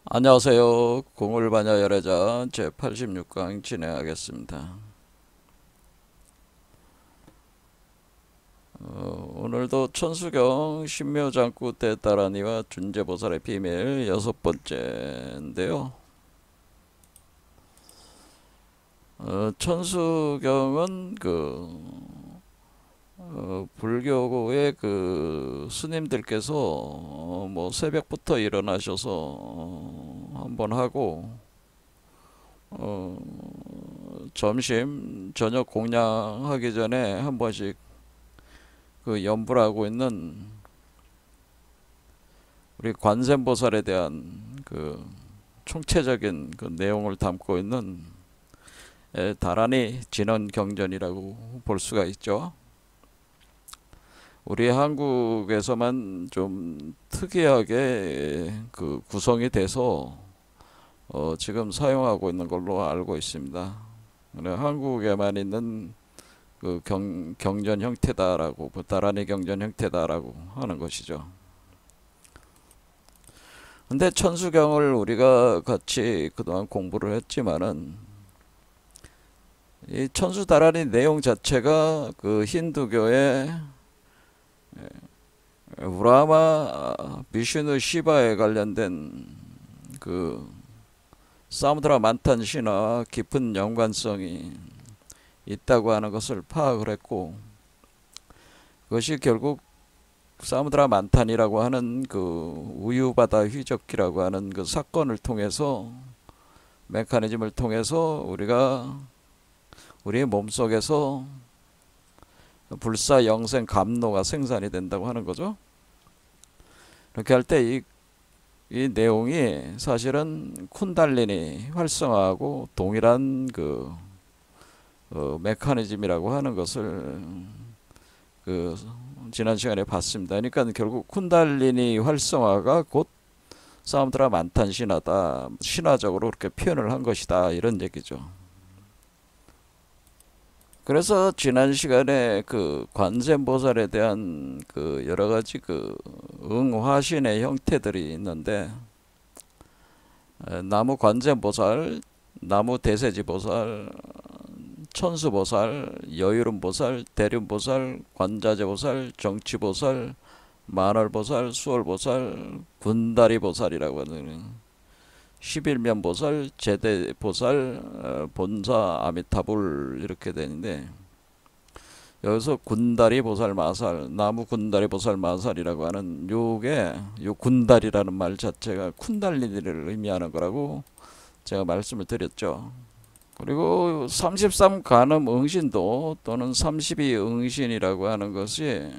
안녕하세요. 공울반야 열애자 제86강 진행하겠습니다. 오늘도 천수경 신묘장구 때따라니와 준재보살의 비밀 여섯 번째인데요. 천수경은 불교의 스님들께서 뭐 새벽부터 일어나셔서 한번 하고 어, 점심 저녁 공양하기 전에 한 번씩 연불하고 있는 우리 관세음보살에 대한 총체적인 내용을 담고 있는 다란이 진언경전이라고 볼 수가 있죠. 우리 한국에서만 좀 특이하게 구성이 돼서 지금 사용하고 있는 걸로 알고 있습니다. 한국에만 있는 경전 형태다라고, 다란이 경전 형태다라고 하는 것이죠. 근데 천수경을 우리가 같이 그동안 공부를 했지만은 이 천수다란이 내용 자체가 힌두교의 브라마 비슈누 시바에 관련된 사무드라 만탄 신화 깊은 연관성이 있다고 하는 것을 파악을 했고, 그것이 결국 사무드라 만탄이라고 하는 우유바다 휘적기라고 하는 사건을 통해서, 메커니즘을 통해서 우리가 우리 몸속에서 불사 영생 감노가 생산이 된다고 하는 거죠. 이렇게 할 때 이 내용이 사실은 쿤달리니 활성화하고 동일한 메커니즘이라고 하는 것을 지난 시간에 봤습니다. 그러니까 결국 쿤달리니 활성화가 곧 사무드라 만탄 신화다, 신화적으로 그렇게 표현을 한 것이다, 이런 얘기죠. 그래서 지난 시간에 관세음보살에 대한 여러 가지 응화신의 형태들이 있는데, 나무 관세음보살, 나무 대세지보살, 천수보살, 여유름보살, 대륜보살, 관자재보살, 정치보살, 만월보살, 수월보살, 군다리보살이라고 하는 11면보살, 제대보살, 본사, 아미타불 이렇게 되는데, 여기서 군다리보살 마살, 나무 군다리보살 마살이라고 하는 요 군다리라는 말 자체가 쿤달리니를 의미하는 거라고 제가 말씀을 드렸죠. 그리고 33간음 응신도 또는 32응신이라고 하는 것이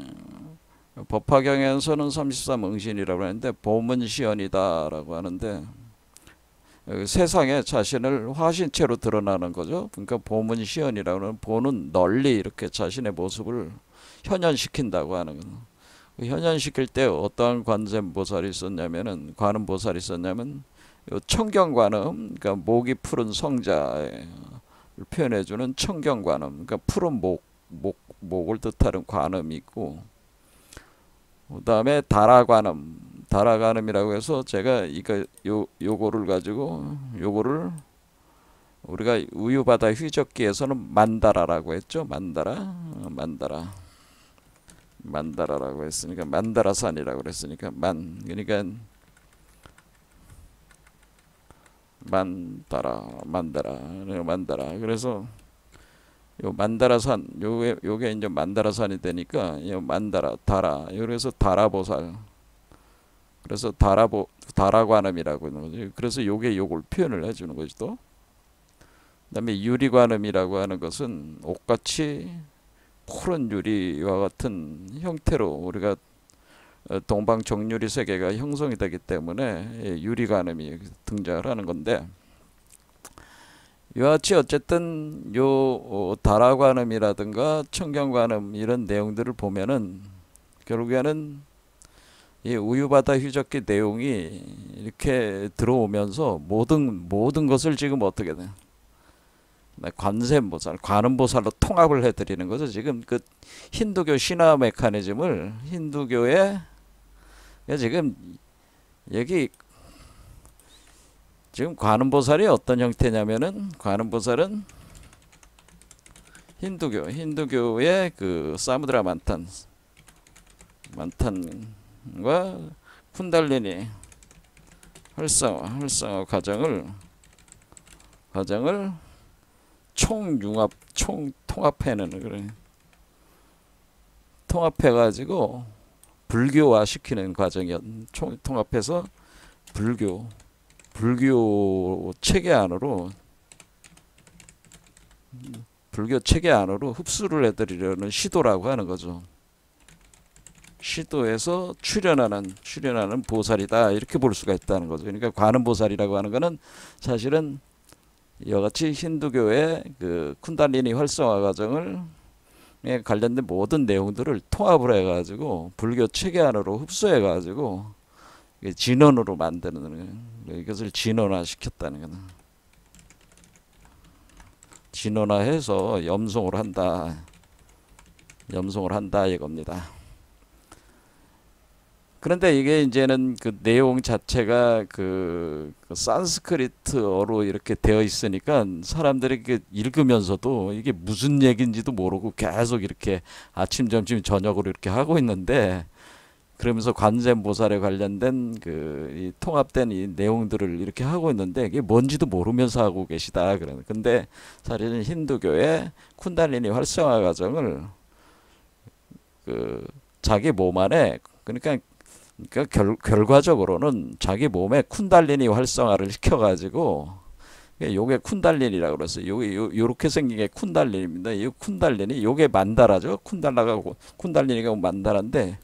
법화경에서는 33응신이라고 하는데 보문시연이다라고 하는데, 세상에 자신을 화신체로 드러나는 거죠. 그러니까 보문시연이라고 하는, 보는 널리 이렇게 자신의 모습을 현현시킨다고 하는 거죠. 현현시킬 때 어떠한 관세음보살이 있었냐면은, 관음보살이 있었냐면 청경관음, 그러니까 목이 푸른 성자를 표현해주는 청경관음, 그러니까 푸른 목을 뜻하는 관음이 있고, 그 다음에 다라관음이라고 해서 제가 요거를 가지고 요거를 우리가 우유바다 휘적기에서는 만다라라고 했죠. 만다라라고 했으니까 만다라산이라고 그랬으니까 그러니까 만다라. 그래서 요 만다라산, 요게 이제 만다라산이 되니까 요 다라. 그래서 다라보살. 그래서 다라관음이라고 하는 거죠. 그래서 요걸 표현을 해주는 거죠. 또 그다음에 유리관음이라고 하는 것은 옷같이 푸른 유리와 같은 형태로 우리가 동방 정유리 세계가 형성이 되기 때문에 유리관음이 등장을 하는 건데, 이와 같이 어쨌든 다라관음이라든가 청경관음 이런 내용들을 보면은 결국에는 이 우유바다 휘적기 내용이 이렇게 들어오면서 모든 것을 지금 어떻게 돼? 관세음보살, 관음보살로 통합을 해드리는 거죠. 지금 힌두교 신화 메커니즘을 힌두교의 지금 여기 지금 관음보살이 어떤 형태냐면은 관음보살은 힌두교의 그 사무드라 만탄과 쿤달리니 활성화 과정을 총통합해내는 그래. 통합해가지고 불교화 시키는 과정이었. 통합해서 불교 체계 안으로 흡수를 해드리려는 시도라고 하는 거죠. 시도에서 출현하는 보살이다 이렇게 볼 수가 있다는 거죠. 그러니까 관음보살이라고 하는 거는 사실은 이와 같이 힌두교의 그 쿤달리니 활성화 과정을 관련된 모든 내용들을 통합을 해가지고 불교 체계 안으로 흡수해가지고 진원으로 만드는 이것을 진원화 시켰다는 거는 진원화해서 염송을 한다 이겁니다. 그런데 이게 이제는 그 내용 자체가 그 산스크리트어로 이렇게 되어 있으니까 사람들이 읽으면서도 이게 무슨 얘기인지도 모르고 계속 이렇게 아침, 점심, 저녁으로 이렇게 하고 있는데 그러면서 관세음보살에 관련된 이 통합된 이 내용들을 이렇게 하고 있는데 이게 뭔지도 모르면서 하고 계시다. 근데 사실은 힌두교의 쿤달리니 활성화 과정을 자기 몸 안에 그러니까 결과적으로는 자기 몸에 쿤달리니 활성화를 시켜가지고 요게 쿤달리니라고 그랬어요. 요렇게 생긴 게 쿤달리니입니다. 이 쿤달리니 요게 만다라죠. 쿤달리니가 만다라인데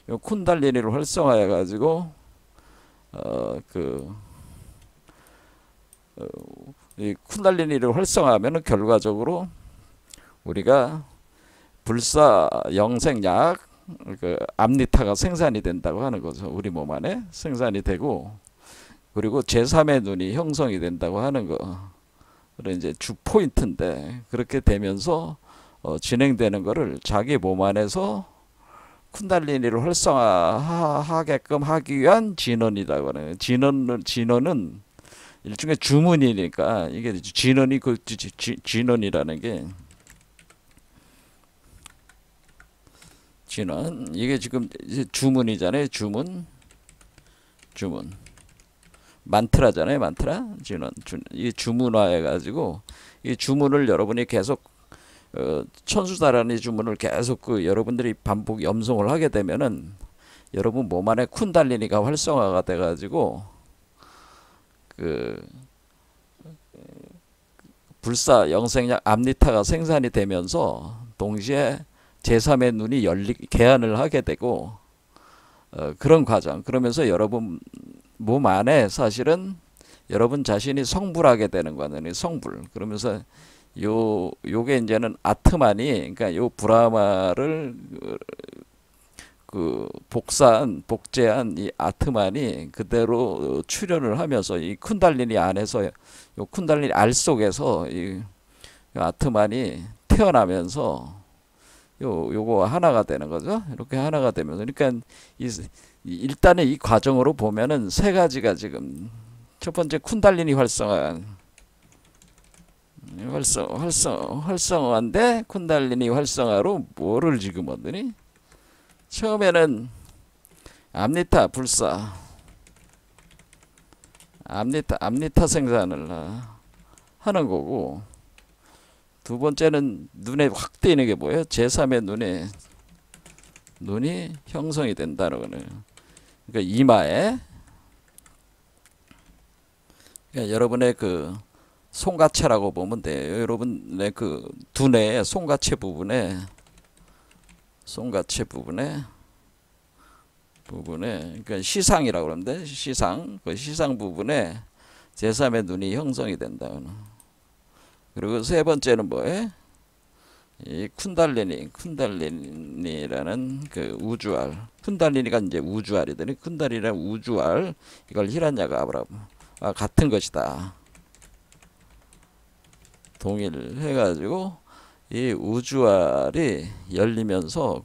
요 쿤달리니를 활성화해가지고 이 쿤달리니를 활성화하면은 결과적으로 우리가 불사 영생약 암리타가 생산이 된다고 하는 거죠. 우리 몸 안에 생산이 되고 그리고 제3의 눈이 형성이 된다고 하는 거. 그런 이제 주 포인트인데 그렇게 되면서 진행되는 거를 자기 몸 안에서 쿤달리니를 활성화하게끔 하기 위한 진원이라고 하는 진원은 일종의 주문이니까 이게 진원이 진원이라는 게 진원 이게 지금 주문이잖아요. 주문 만트라잖아요. 만트라 이 주문화해 가지고 이 주문을 여러분이 계속 천수다라는 주문을 계속 여러분들이 반복 염송을 하게 되면은 여러분 몸 안에 쿤달리니가 활성화가 돼 가지고 불사 영생약 암리타가 생산이 되면서 동시에 제3의 눈이 개안을 하게 되고 그런 과정. 그러면서 여러분 몸 안에 사실은 여러분 자신이 성불하게 되는 거는 성불. 그러면서 요게 이제는 아트만이 그러니까 요 브라마를 복제한 이 아트만이 그대로 출현을 하면서 이 쿤달리니 안에서 요 쿤달리니 알 속에서 이 아트만이 태어나면서 요거 하나가 되는 거죠. 이렇게 하나가 되면서 그러니까 일단은 이 과정으로 보면은 세 가지가 지금 첫 번째 쿤달리니 활성화인데 쿤달리니 활성화로 뭐를 지금 얻으니? 처음에는 암리타 불사 암리타 생산을 하는 거고 두 번째는 눈에 확 띄는 게 뭐예요? 제3의 눈이 형성이 된다는 거네요. 그러니까 이마에 그러니까 여러분의 그 송가채라고 보면 돼요. 여러분의 그 두뇌의 송가채 부분에 그러니까 시상이라고 그러는데 그 시상 부분에 제3의 눈이 형성이 된다. 그리고 세 번째는 뭐예요? 이 쿤달리니라는 그 우주알. 쿤달리니가 이제 우주알이더니 쿤달리니라는 우주알 이걸 히란야가브라와 같은 것이다. 동일해가지고 이 우주알이 열리면서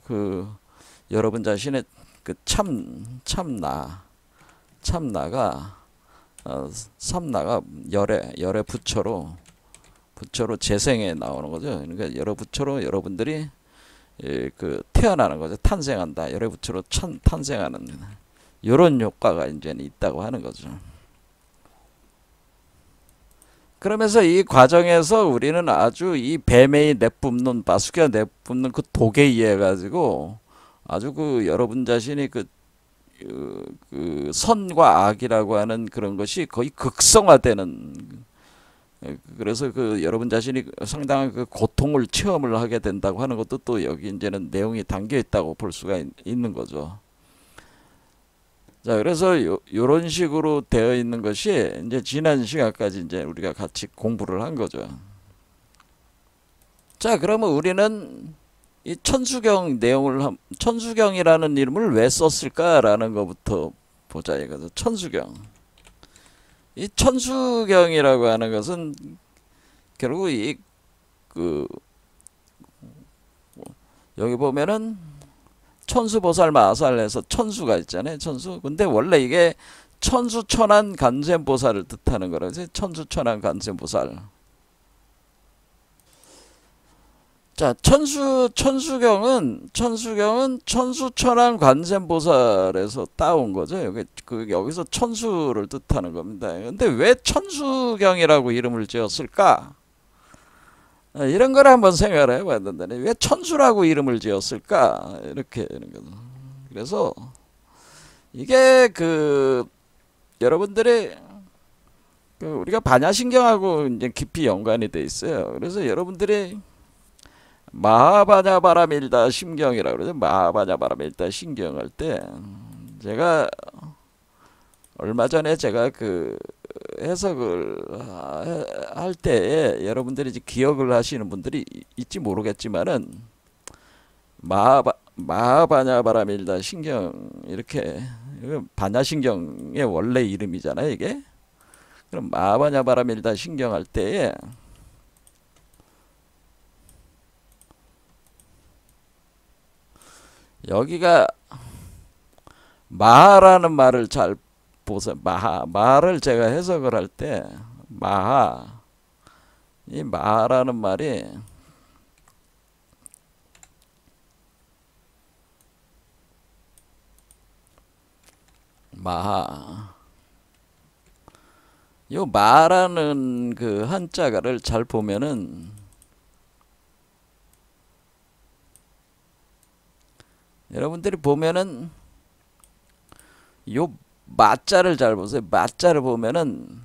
여러분 자신의 그 참나가 삼라가 열의 부처로 재생에 나오는 거죠. 그러니까 열의 부처로 여러분들이 태어나는 거죠. 탄생한다. 열의 부처로 탄생하는 이런 효과가 이제는 있다고 하는 거죠. 그러면서 이 과정에서 우리는 아주 이 뱀의 내뿜는 바수기가 내뿜는 그 독에 의해 가지고 아주 여러분 자신이 그 선과 악이라고 하는 그런 것이 거의 극성화되는, 그래서 여러분 자신이 상당한 고통을 체험을 하게 된다고 하는 것도 또 여기 이제는 내용이 담겨 있다고 볼 수가 있는 거죠. 자, 그래서 요런 식으로 되어 있는 것이 이제 지난 시간까지 이제 우리가 같이 공부를 한 거죠. 자, 그러면 우리는 이 천수경 내용을, 천수경이라는 이름을 왜 썼을까라는 것부터 보자 이거죠. 천수경. 이 천수경이라고 하는 것은 결국 여기 보면은 천수보살 마살에서 천수가 있잖아요. 천수. 근데 원래 이게 천수천안 간센보살을 뜻하는 거라서 천수천안 간센보살. 자, 천수경은 천수천안 관세음보살에서 따온 거죠. 여기서 천수를 뜻하는 겁니다. 근데 왜 천수경이라고 이름을 지었을까? 이런 걸 한번 생각을 해봐야 된다네. 왜 천수라고 이름을 지었을까? 이렇게 되는 거죠. 그래서 이게 여러분들이 우리가 반야신경하고 이제 깊이 연관이 돼 있어요. 그래서 여러분들이 마하바냐바라밀다 심경이라고 그러죠. 마하바냐바라밀다 심경 할 때 제가 얼마 전에 제가 해석을 할 때에 여러분들이 이제 기억을 하시는 분들이 있지 모르겠지만은 마하바냐바라밀다 신경 이렇게 반야신경의 원래 이름이잖아요, 이게. 그럼 마하바냐바라밀다 신경 할 때에 여기가 마하라는 말을 잘 보세요. 마하를 제가 해석을 할 때 이 마하라는 말이 요 마라는 한자가를 잘 보면은 여러분들이 보면은 요 마자를 잘 보세요. 마자를 보면은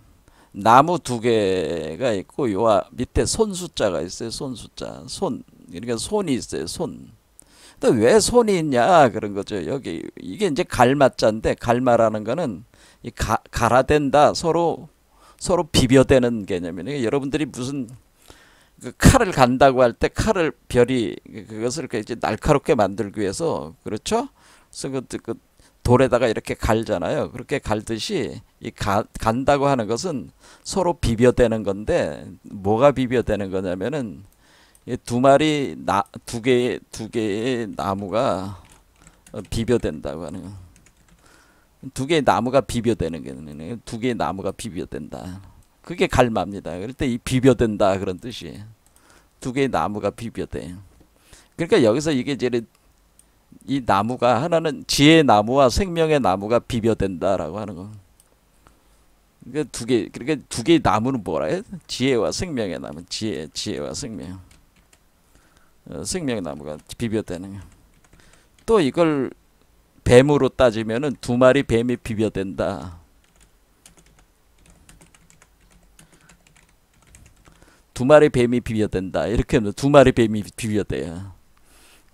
나무 두 개가 있고 요 밑에 손숫자가 있어요. 손숫자. 그러니까 손이 있어요. 손. 근데 왜 손이 있냐 그런 거죠. 여기 이게 이제 갈마자인데 갈마라는 거는 갈아댄다, 서로 비벼대는 개념이에요. 여러분들이 무슨 칼을 간다고 할 때 칼을 그것을 이제 날카롭게 만들기 위해서, 그렇죠? 그래서 돌에다가 이렇게 갈잖아요. 그렇게 갈듯이 간다고 하는 것은 서로 비벼대는 건데, 뭐가 비벼대는 거냐면은 두 개의 나무가 비벼댄다고 하는 거. 두 개의 나무가 비벼대는 게, 두 개의 나무가 비벼댄다. 그게 갈마입니다. 그럴 때 이 비벼댄다 그런 뜻이. 두 개의 나무가 비벼대. 그러니까 여기서 이게 이제 이 나무가 하나는 지혜의 나무와 생명의 나무가 비벼댄다라고 하는 거. 그러니까 두 개의 나무는 뭐라 해? 지혜와 생명의 나무. 지혜와 생명. 생명의 나무가 비벼대는 거. 또 이걸 뱀으로 따지면은 두 마리 뱀이 비벼댄다. 두 마리 뱀이 비벼댄다. 이렇게 하면 두 마리 뱀이 비벼대요.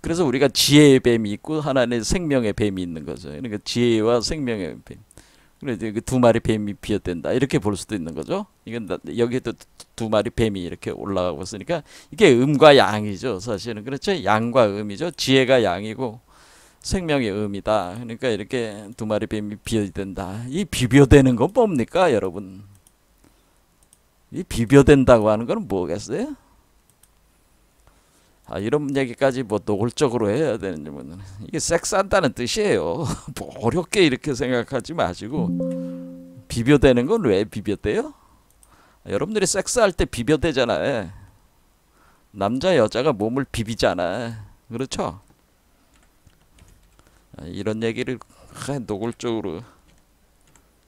그래서 우리가 지혜의 뱀이 있고 하나는 생명의 뱀이 있는 거죠. 그러니까 지혜와 생명의 뱀. 그래서 두 마리 뱀이 비벼댄다. 이렇게 볼 수도 있는 거죠. 이건 여기도 두 마리 뱀이 이렇게 올라가고 있으니까 이게 음과 양이죠. 사실은 그렇죠. 양과 음이죠. 지혜가 양이고 생명의 음이다. 그러니까 이렇게 두 마리 뱀이 비벼댄다. 이 비벼대는 건 뭡니까, 여러분? 이 비벼댄다고 하는 건 뭐겠어요? 이런 얘기까지 뭐 노골적으로 해야 되는지 모르겠네. 이게 섹스한다는 뜻이에요. 뭐 어렵게 이렇게 생각하지 마시고 비벼대는 건 왜 비벼대요? 여러분들이 섹스할 때 비벼대잖아요. 남자 여자가 몸을 비비잖아. 그렇죠? 이런 얘기를 노골적으로,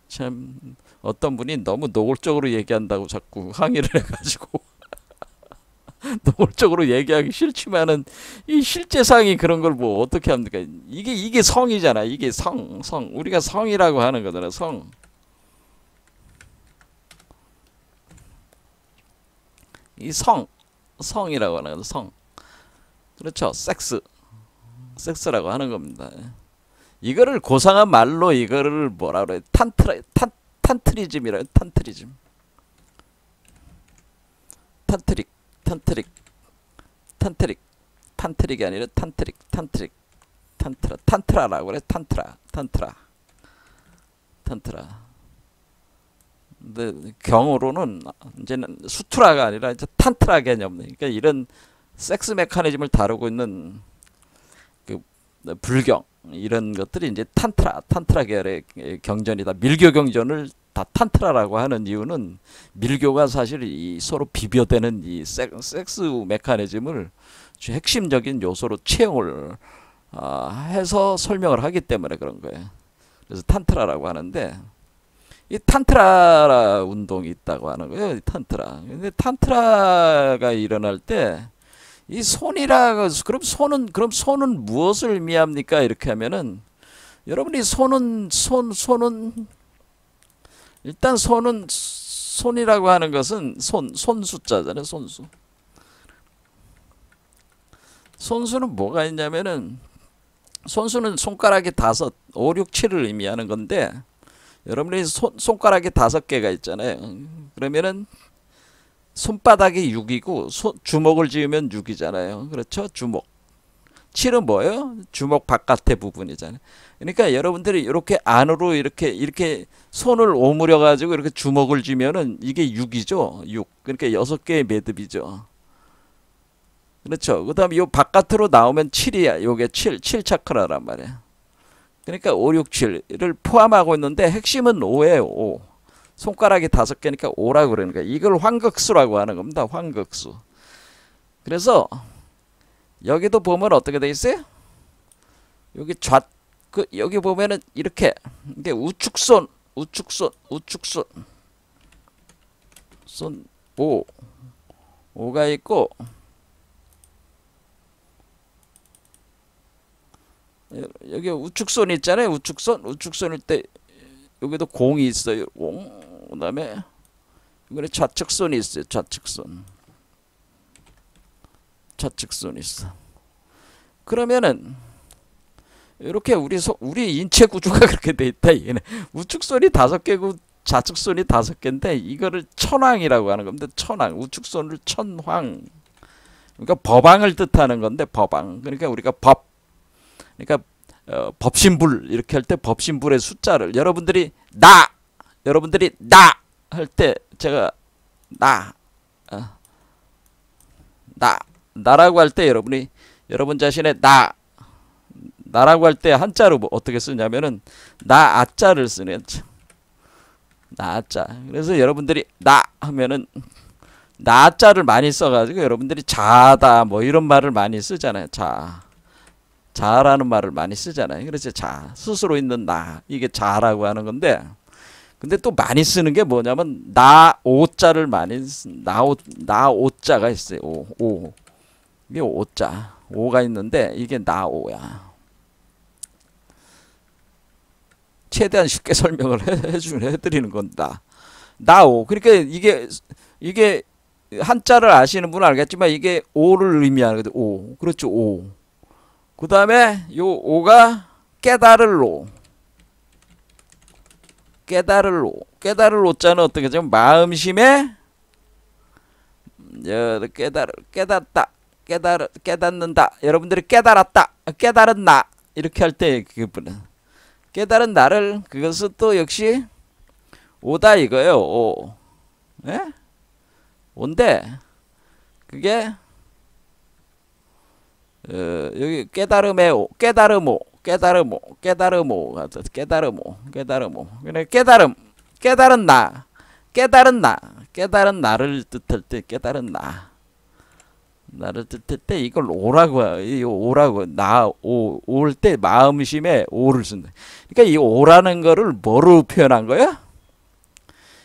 참 어떤 분이 너무 노골적으로 얘기한다고 자꾸 항의를 해가지고 노골적으로 얘기하기 싫지만은 이 실제상이 그런 걸 뭐 어떻게 합니까? 이게 성이잖아. 이게 성 우리가 성이라고 하는 거잖아. 성. 이 성이라고 하는 건 성. 그렇죠. 섹스라고 하는 겁니다. 이거를 고상한 말로 이거를 뭐라 그래? 탄트리즘이라. 탄트릭이 아니라 탄트라라고 그래. 탄트라. 근데 경우로는 이제는 수트라가 아니라 이제 탄트라 개념. 그러니까 이런 섹스 메커니즘을 다루고 있는 그 불경 이런 것들이 이제 탄트라 계열의 경전이다. 밀교 경전을 다 탄트라라고 하는 이유는 밀교가 사실 이 서로 비벼대는 이 섹스 메커니즘을 핵심적인 요소로 채용을 해서 설명을 하기 때문에 그런 거예요. 그래서 탄트라라고 하는데, 이 탄트라 운동이 있다고 하는 거예요. 이 탄트라. 근데 탄트라가 일어날 때 이 그럼 손은 무엇을 의미합니까? 이렇게 하면은 여러분이 손은 일단 손이라고 하는 것은 손수자잖아요. 손수는 뭐가 있냐면은, 손수는 손가락이 5, 5, 6, 7을 의미하는 건데, 여러분이 손가락이 5개가 있잖아요. 그러면은 손바닥이 6이고 주먹을 지으면 6이잖아요. 그렇죠? 주먹. 7은 뭐예요? 주먹 바깥의 부분이잖아요. 그러니까 여러분들이 이렇게 안으로 이렇게 손을 오므려 가지고 이렇게 주먹을 쥐면은 이게 6이죠. 6. 그러니까 6개의 매듭이죠. 그렇죠? 그다음에 요 바깥으로 나오면 7이야. 요게 7 차크라란 말이야. 그러니까 5, 6, 7을 포함하고 있는데 핵심은 5예요. 5. 손가락이 5개니까 5라고 그러는 거야. 이걸 황극수라고 하는 겁니다. 황극수. 그래서 여기도 보면 어떻게 돼 있어요? 여기 여기 보면은 이렇게 이게 우측손 손 5가 있고, 여기 우측손 있잖아요. 우측손일 때 여기도 공이 있어요. 그다음에 여기 좌측손이 있어요. 좌측손 있어. 그러면은 이렇게 우리 인체 구조가 그렇게 돼 있다. 얘는 우측손이 5개고 좌측손이 5개인데 이거를 천황이라고 하는 겁니다. 천황. 우측손을 천황. 그러니까 법왕을 뜻하는 건데, 법왕. 그러니까 우리가 그러니까 법신불 이렇게 할 때 법신불의 숫자를 여러분들이 나 할 때 제가 나라고 할 때 여러분 자신의 나라고 할 때 한자로 어떻게 쓰냐면은 나 아자를 쓰는 나자. 그래서 여러분들이 나 하면은 나자를 많이 써가지고 여러분들이 자다 뭐 이런 말을 많이 쓰잖아요. 자라는 말을 많이 쓰잖아요. 그래서 스스로 있는 나, 이게 자라고 하는 건데, 근데 또 많이 쓰는 게 뭐냐면 나 오자를 많이 나 오자가 있어요. 오 이게 오자, 오가 있는데 이게 나 오야. 최대한 쉽게 설명을 해드리는 건다. 나오. 그러니까 이게 한자를 아시는 분은 알겠지만 이게 오를 의미하는 거죠. 오. 그렇죠. 오. 그 다음에 요 오가 깨달을 오. 깨달을 오자는 어떻게 하죠? 마음심에 깨닫는다. 여러분들이 깨달은 나 이렇게 할 때 그분은 깨달은 나를, 그것은 또 역시 오다 이거예요. 오. 예? 온데 그게 여기 깨달음의 오, 깨달음오. 그래 깨달음. 깨달은 나, 깨달은 나, 깨달은 나를 뜻할 때 깨달은 나. 나를 뜻할 때 이걸 오라고 이 오라고 올 때 마음심에 오를 쓴다. 그러니까 이 오라는 거를 뭐로 표현한 거야?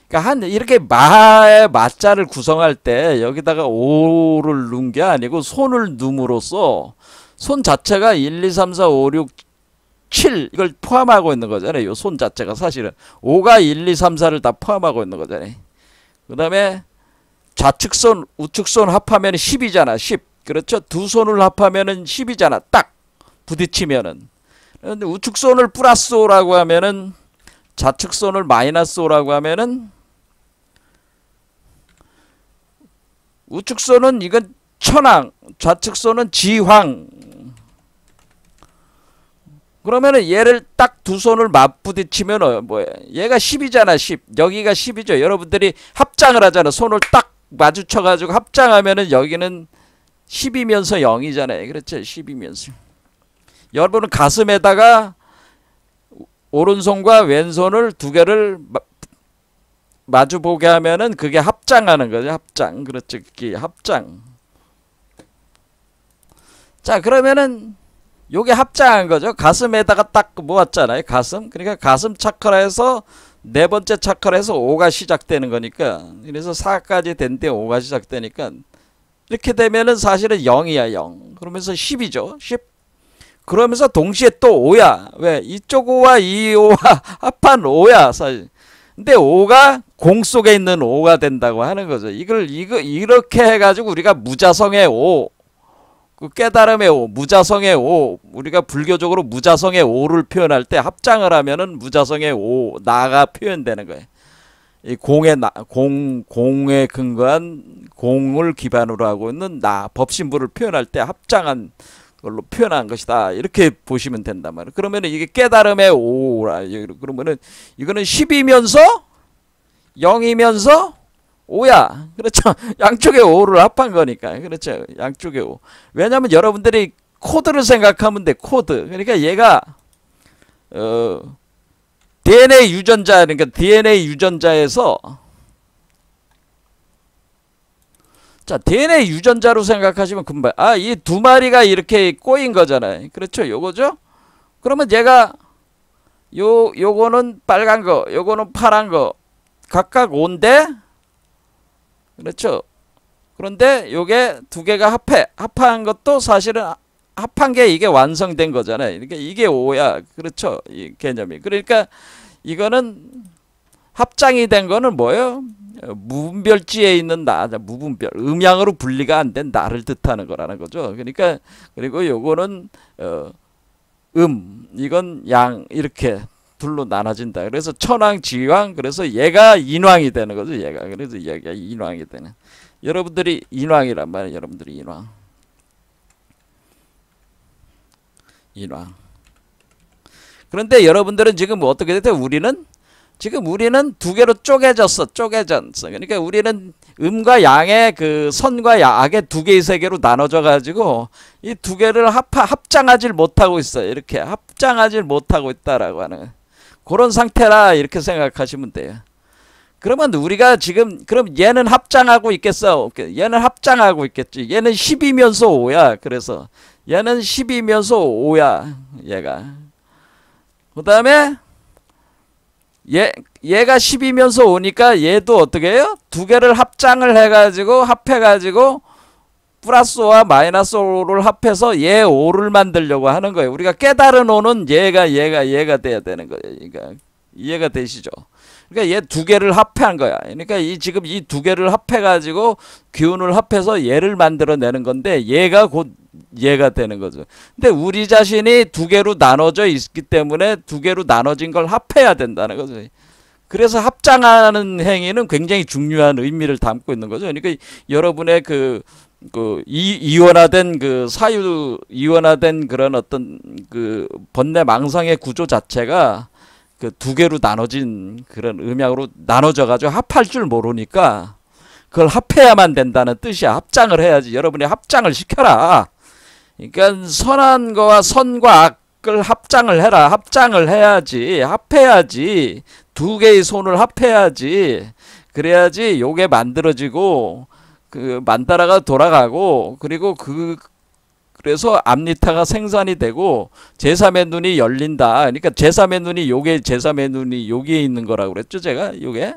그러니까 한 이렇게 마의 마자를 구성할 때 여기다가 오를 넣은 게 아니고 손을 넣음으로써 손 자체가 1, 2, 3, 4, 5, 6, 7 이걸 포함하고 있는 거잖아요. 이 손 자체가 사실은 5가 1, 2, 3, 4를 다 포함하고 있는 거잖아요. 그 다음에 좌측손 우측손 합하면 10이잖아. 10. 그렇죠. 두 손을 합하면 10이잖아. 딱 부딪히면은. 그런데 우측손을 플러스 5라고 하면은 좌측손을 마이너스 5라고 하면은 우측손은 이건 천왕, 좌측손은 지황. 그러면은 얘를 딱 두 손을 맞부딪히면 뭐야? 얘가 10이잖아. 10. 여기가 10이죠. 여러분들이 합장을 하잖아. 손을 딱 마주쳐 가지고 합장하면은 여기는 10이면서 0이잖아요. 그렇죠? 10이면서. 여러분은 가슴에다가 오른손과 왼손을 두 개를 마주보게 하면은 그게 합장하는 거죠. 합장. 그렇죠. 그게 합장. 자, 그러면은 요게 합장한 거죠. 가슴에다가 딱 모았잖아요. 가슴. 그러니까 가슴 차크라에서 네 번째 차크라에서 5가 시작되는 거니까. 그래서 4까지 된데 5가 시작되니까 이렇게 되면은 사실은 0이야. 0. 그러면서 10이죠. 10. 그러면서 동시에 또 5야. 왜? 이쪽 5와 이 5와 합한 5야. 사실. 근데 5가 공 속에 있는 5가 된다고 하는 거죠. 이렇게 해가지고 우리가 무자성의 5. 그 깨달음의 5, 무자성의 5, 우리가 불교적으로 무자성의 5를 표현할 때 합장을 하면은 무자성의 5, 나가 표현되는 거예요. 이 공에 근거한 공을 기반으로 하고 있는 나, 법신부를 표현할 때 합장한 걸로 표현한 것이다. 이렇게 보시면 된단 말이에요. 그러면은 이게 깨달음의 5라. 그러면은 이거는 10이면서 0이면서 5야. 그렇죠. 양쪽에 5를 합한 거니까. 그렇죠. 양쪽에 5. 왜냐면 여러분들이 코드를 생각하면 돼. 코드. 그러니까 얘가 DNA 유전자, 그러니까 DNA 유전자에서 자, DNA 유전자로 생각하시면 금방 이 두 마리가 이렇게 꼬인 거잖아요. 그렇죠. 요거죠. 그러면 얘가 요거는 빨간 거, 요거는 파란 거 각각 5인데 그렇죠. 그런데 요게 두 개가 합한 것도 사실은 합한 게 이게 완성된 거잖아요. 그러니까 이게 5야. 그렇죠. 이 개념이. 그러니까 이거는 합장이 된 거는 뭐예요? 무분별지에 있는 나, 무분별, 음양으로 분리가 안 된 나를 뜻하는 거라는 거죠. 그러니까 그리고 요거는 이건 양 이렇게 둘로 나눠진다. 그래서 천왕, 지왕, 그래서 얘가 인왕이 되는 거죠. 얘가. 그래서 얘가 인왕이 되는. 여러분들이 인왕이란 말이에요. 여러분들이 인왕. 인왕. 그런데 여러분들은 지금 어떻게 돼요? 우리는 두 개로 쪼개졌어. 그러니까 우리는 음과 양의 그 선과 악의 두 개의 세계로 나눠져 가지고 이 두 개를 합장하지 못하고 있어요. 이렇게 합장하지 못하고 있다라고 하는 그런 상태라 이렇게 생각하시면 돼요. 그러면 우리가 지금 그럼 얘는 합장하고 있겠어? 얘는 합장하고 있겠지. 얘는 10이면서 5야. 그래서 얘는 10이면서 5야. 얘가. 그 다음에 얘가 10이면서 5니까 얘도 어떻게 해요? 두 개를 합장을 해가지고 합해가지고 플러스 5와 마이너스 5를 합해서 얘 5를 만들려고 하는 거예요. 우리가 깨달은 5는 얘가 돼야 되는 거예요. 그러니까 이해가 되시죠? 그러니까 얘 두 개를 합한 거야. 그러니까 지금 이 두 개를 합해가지고 기운을 합해서 얘를 만들어내는 건데 얘가 곧 얘가 되는 거죠. 근데 우리 자신이 두 개로 나눠져 있기 때문에 두 개로 나눠진 걸 합해야 된다는 거죠. 그래서 합장하는 행위는 굉장히 중요한 의미를 담고 있는 거죠. 그러니까 여러분의 이원화된 이원화된 그런 어떤 그 번뇌 망상의 구조 자체가 그 두 개로 나눠진 그런 음양으로 나눠져 가지고 합할 줄 모르니까 그걸 합해야만 된다는 뜻이야. 합장을 해야지. 여러분이 합장을 시켜라. 그러니까 선한 거와 선과 악 이걸 합장을 해라. 합장을 해야지. 합해야지. 두 개의 손을 합해야지. 그래야지 요게 만들어지고 그 만다라가 돌아가고 그리고 그래서 앞니타가 생산이 되고 제3의 눈이 열린다. 그러니까 제3의 눈이 요게 제3의 눈이 여기에 있는 거라고 그랬죠, 제가. 요게.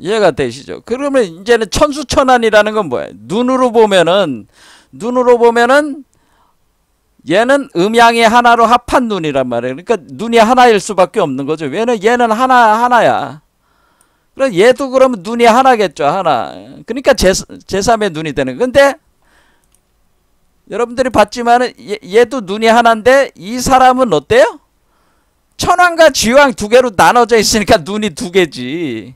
이해가 되시죠? 그러면 이제는 천수천안이라는 건 뭐예요? 눈으로 보면은 얘는 음양이 하나로 합한 눈이란 말이에요. 그러니까 눈이 하나일 수밖에 없는 거죠. 왜냐면 얘는 하나야. 그럼 얘도 그러면 눈이 하나겠죠. 하나. 그러니까 제3의 눈이 되는. 근데 여러분들이 봤지만은 얘도 눈이 하나인데 이 사람은 어때요? 천왕과 지왕 두 개로 나눠져 있으니까 눈이 두 개지.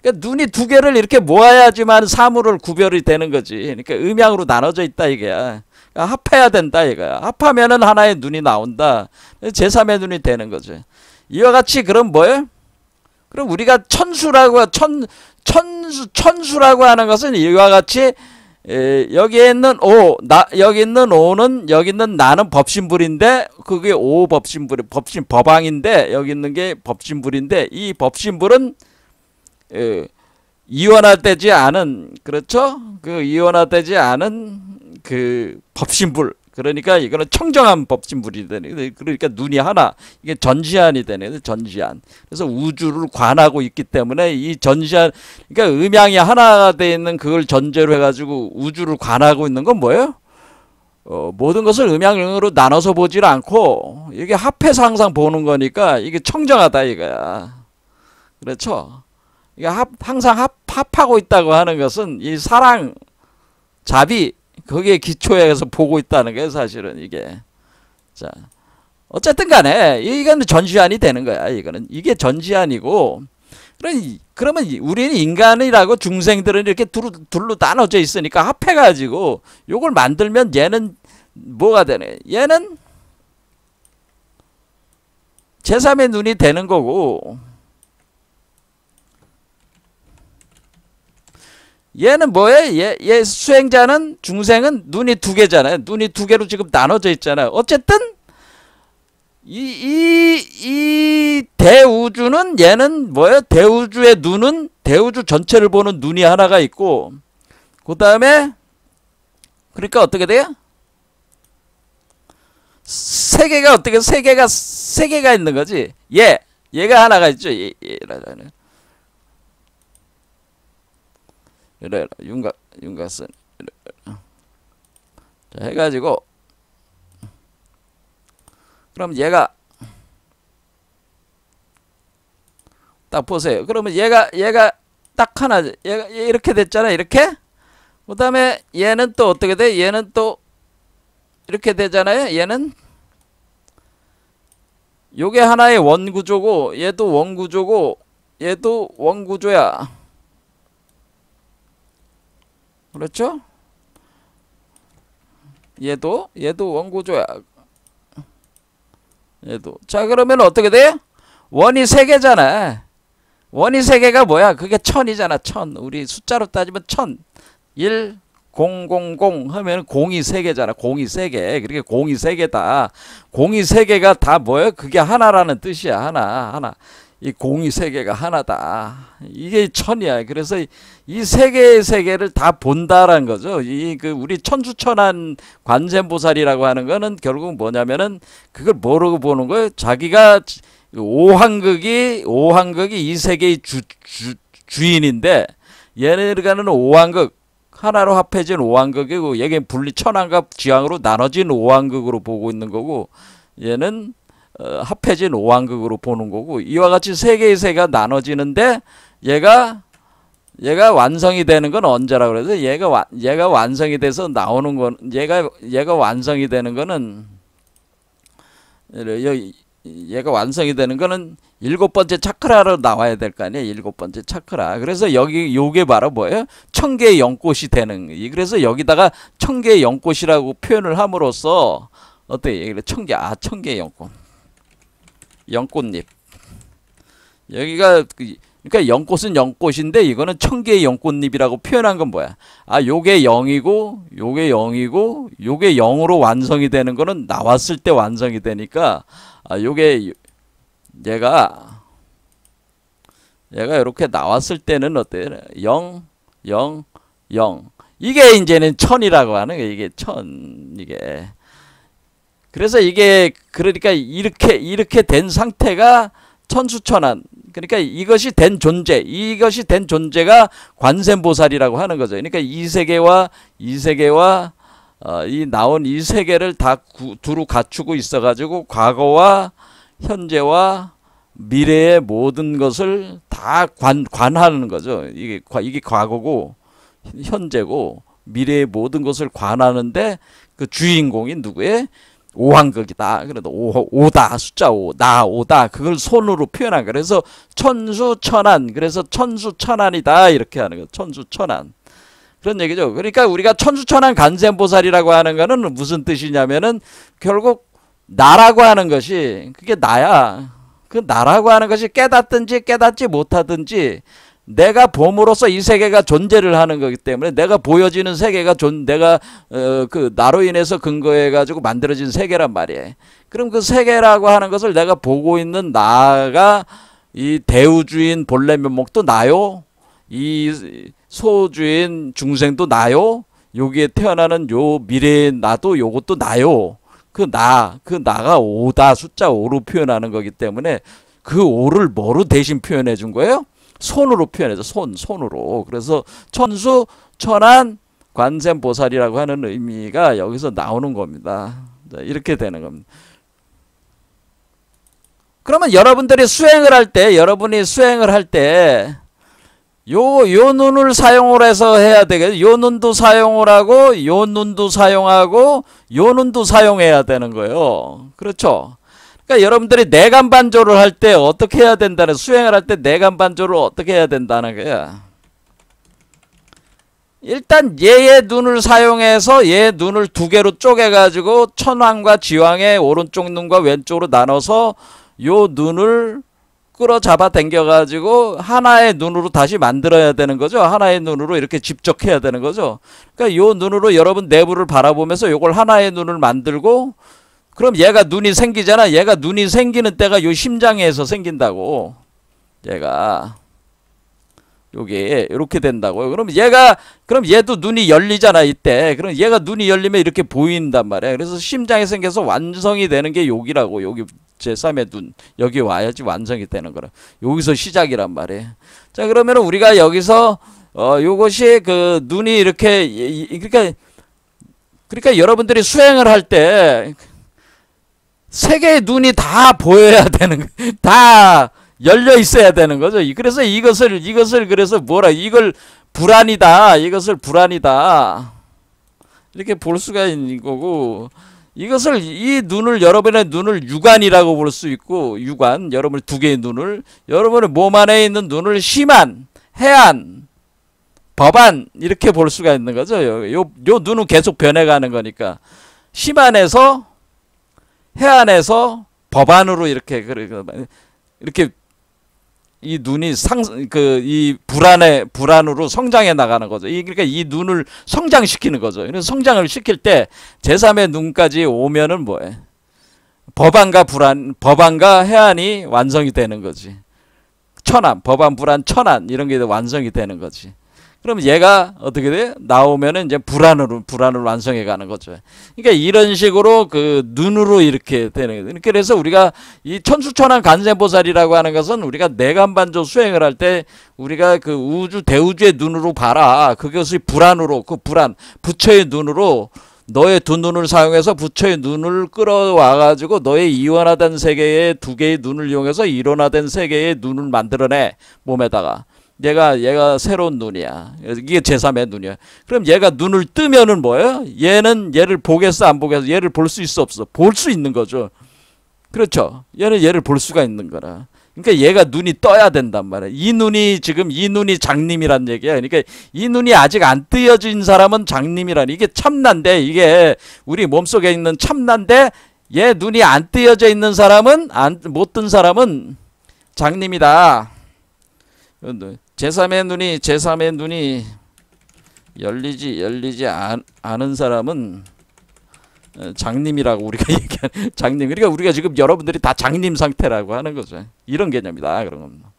그러니까 눈이 두 개를 이렇게 모아야지만 사물을 구별이 되는 거지. 그러니까 음양으로 나눠져 있다 이게야. 그러니까 합해야 된다 이거야. 합하면은 하나의 눈이 나온다. 제3의 눈이 되는 거지. 이와 같이 그럼 뭐예요? 그럼 우리가 천수라고 하는 것은 이와 같이 여기에 있는 여기 있는 오는 여기 있는 나는 법신불인데 그게 법왕인데 여기 있는 게 법신불인데 이 법신불은 이원화되지 않은 그렇죠? 그 이원화되지 않은 그 법신불 그러니까 이거는 청정한 법신불이 되네. 그러니까 눈이 하나 이게 전지한이 되네. 전지한. 그래서 우주를 관하고 있기 때문에 이 전지한 그러니까 음양이 하나가 돼 있는 그걸 전제로 해가지고 우주를 관하고 있는 건 뭐예요? 모든 것을 음양으로 나눠서 보질 않고 이게 합해서 항상 보는 거니까 이게 청정하다 이거야. 그렇죠? 이게 항상 합하고 있다고 하는 것은 이 사랑, 자비 거기에 기초해서 보고 있다는 게 사실은 이게. 자, 어쨌든 간에 이건 전지한이 되는 거야. 이게 전지한이고 그러면 우리는 인간이라고 중생들은 이렇게 둘로 나눠져 있으니까 합해가지고 요걸 만들면 얘는 뭐가 되네? 얘는 제3의 눈이 되는 거고 얘는 뭐예요? 얘 수행자는 중생은 눈이 두 개잖아요. 눈이 두 개로 지금 나눠져 있잖아요. 어쨌든 이 대우주는 얘는 뭐예요? 대우주의 눈은 대우주 전체를 보는 눈이 하나가 있고 그 다음에 그러니까 어떻게 돼요? 세계가 어떻게 세계가 있는 거지. 얘가 하나가 있죠. 얘라는. 이래 윤곽선 자 해가지고 그럼 얘가 딱 보세요. 그러면 얘가 딱 하나 얘가 이렇게 됐잖아. 이렇게 그 다음에 얘는 또 어떻게 돼? 얘는 또 이렇게 되잖아요. 얘는 요게 하나의 원구조고 얘도 원구조고 얘도 원구조야. 그렇죠? 얘도 원구조야. 얘도. 자 그러면 어떻게 돼? 원이 세 개잖아. 원이 세 개가 뭐야? 그게 천이잖아. 천. 우리 숫자로 따지면 천. 1, 0, 0, 0 하면 공이 세 개잖아. 공이 세 개. 그러니까 공이 세 개다. 공이 세 개가 다 뭐야? 그게 하나라는 뜻이야. 하나. 이 공이 세 개가 하나다. 이게 천이야. 그래서 이 세 개의 세계를 다 본다라는 거죠. 우리 천수천안 관세음보살이라고 하는 거는 결국 뭐냐면은 그걸 모르고 보는 거예요. 자기가 오한극이 이 세계의 주인인데 얘네들과는 오한극 하나로 합해진 오한극이고 얘는 분리 천왕과 지왕으로 나눠진 오한극으로 보고 있는 거고 얘는 합해진 오한극으로 보는 거고 이와 같이 세 개의 세계가 나눠지는데 얘가 완성이 되는 건 언제라고 그래서 얘가 완성이 돼서 나오는 건 얘가 완성이 되는 거는 얘가 완성이 되는 거는 7번째 차크라로 나와야 될 거 아니에요. 7번째 차크라. 그래서 요게 바로 뭐예요? 천개의 연꽃이 되는. 그래서 여기다가 천개의 연꽃이라고 표현을 함으로써 어때요? 천개의 연꽃. 연꽃잎. 여기가 그러니까 연꽃은 연꽃인데 이거는 1000개의 연꽃잎이라고 표현한 건 뭐야? 아, 요게 0이고 요게 0이고 요게 0으로 완성이 되는 거는 나왔을 때 완성이 되니까 아, 요게 얘가 이렇게 나왔을 때는 어때? 0 0 0 이게 이제는 1000이라고 하는 거야. 이게 1000 이게. 그래서 이게 그러니까 이렇게 된 상태가 천수천안. 그러니까 이것이 된 존재가 관세음보살이라고 하는 거죠. 그러니까 이 세계와 이 나온 이 세계를 다 두루 갖추고 있어가지고 과거와 현재와 미래의 모든 것을 다 관하는 거죠. 이게 과거고 현재고 미래의 모든 것을 관하는데 그 주인공이 누구의? 오황극이다. 그래도 오다 숫자 5, 나 오다 그걸 손으로 표현한 거예요. 그래서 천수천안. 그래서 천수천안이다 이렇게 하는 거예요. 천수천안. 그런 얘기죠. 그러니까 우리가 천수천안 관세음보살이라고 하는 거는 무슨 뜻이냐면은 결국 나라고 하는 것이 그게 나야. 그 나라고 하는 것이 깨닫든지 깨닫지 못하든지 내가 봄으로써 이 세계가 존재를 하는 거기 때문에 내가 보여지는 세계가 내가 그 나로 인해서 근거해 가지고 만들어진 세계란 말이에요. 그럼 그 세계라고 하는 것을 내가 보고 있는 나가 이 대우주인 본래 면목도 나요. 이 소주인 중생도 나요. 여기에 태어나는 요 미래의 나도 요것도 나요. 그 나가 오다 숫자 5로 표현하는 거기 때문에 그 5를 뭐로 대신 표현해 준 거예요? 손으로 표현해서 손으로. 그래서 천수 천안 관세음보살이라고 하는 의미가 여기서 나오는 겁니다. 이렇게 되는 겁니다. 그러면 여러분들이 수행을 할 때 요 눈을 사용을 해서 해야 되겠죠. 요 눈도 사용을 하고 요 눈도 사용하고 요 눈도 사용해야 되는 거예요. 그렇죠? 그러니까 여러분들이 내간반조를 할 때 어떻게 해야 된다는 수행을 할 때 내간반조를 어떻게 해야 된다는 거야. 일단 얘의 눈을 사용해서 얘 눈을 두 개로 쪼개가지고 천왕과 지왕의 오른쪽 눈과 왼쪽으로 나눠서 요 눈을 끌어잡아 당겨가지고 하나의 눈으로 다시 만들어야 되는 거죠. 하나의 눈으로 이렇게 집적해야 되는 거죠. 그러니까 요 눈으로 여러분 내부를 바라보면서 요걸 하나의 눈을 만들고 그럼 얘가 눈이 생기잖아. 얘가 눈이 생기는 때가 요 심장에서 생긴다고. 얘가 요게 이렇게 된다고요. 그럼 얘도 눈이 열리잖아 이때. 그럼 얘가 눈이 열리면 이렇게 보인단 말이야. 그래서 심장에 생겨서 완성이 되는 게 여기라고. 여기 제3의 눈 여기 와야지 완성이 되는 거라. 여기서 시작이란 말이에요. 자 그러면은 우리가 여기서 요것이 그 눈이 이렇게 그러니까 여러분들이 수행을 할 때 세 개의 눈이 다 보여야 되는 다 열려 있어야 되는 거죠. 그래서 이것을 그래서 이걸 불안이다. 이것을 불안이다. 이렇게 볼 수가 있는 거고 이것을 이 눈을 여러분의 눈을 유관이라고 볼 수 있고 유관 여러분 두 개의 눈을 여러분의 몸 안에 있는 눈을 심한 해안 법안 이렇게 볼 수가 있는 거죠. 요 눈은 계속 변해가는 거니까 심안에서 해안에서 법안으로 이렇게 이 눈이 이 불안으로 성장해 나가는 거죠. 그러니까 이 눈을 성장시키는 거죠. 그래서 성장을 시킬 때 제3의 눈까지 오면은 뭐예요? 법안과 해안이 완성이 되는 거지. 천안, 법안, 불안, 천안 이런 게 완성이 되는 거지. 그럼 얘가 어떻게 돼? 나오면은 이제 불안을 완성해 가는 거죠. 그러니까 이런 식으로 그 눈으로 이렇게 되는 거예요. 그래서 우리가 이 천수천안 관세음보살이라고 하는 것은 우리가 내간반조 수행을 할 때 우리가 그 우주 대우주의 눈으로 봐라. 그것이 불안으로 부처의 눈으로 너의 두 눈을 사용해서 부처의 눈을 끌어와 가지고 너의 이원화된 세계의 두 개의 눈을 이용해서 일원화된 세계의 눈을 만들어내 몸에다가. 얘가 새로운 눈이야. 이게 제3의 눈이야. 그럼 얘가 눈을 뜨면은 뭐예요? 얘는 얘를 보겠어 안 보겠어? 얘를 볼 수 있어 없어? 볼 수 있는 거죠. 그렇죠. 얘를 볼 수가 있는 거라. 그러니까 얘가 눈이 떠야 된단 말이야. 이 눈이 장님이란 얘기야. 그러니까 이 눈이 아직 안 뜨여진 사람은 장님이란. 이게 참난데 이게 우리 몸속에 있는 참난데 얘 눈이 안 뜨여져 있는 사람은 못 뜬 사람은 장님이다. 제3의 눈이 열리지 않은 사람은 장님이라고 우리가 얘기하는 장님. 그러니까 우리가 지금 여러분들이 다 장님 상태라고 하는 거죠. 이런 개념이다. 그런 겁니다.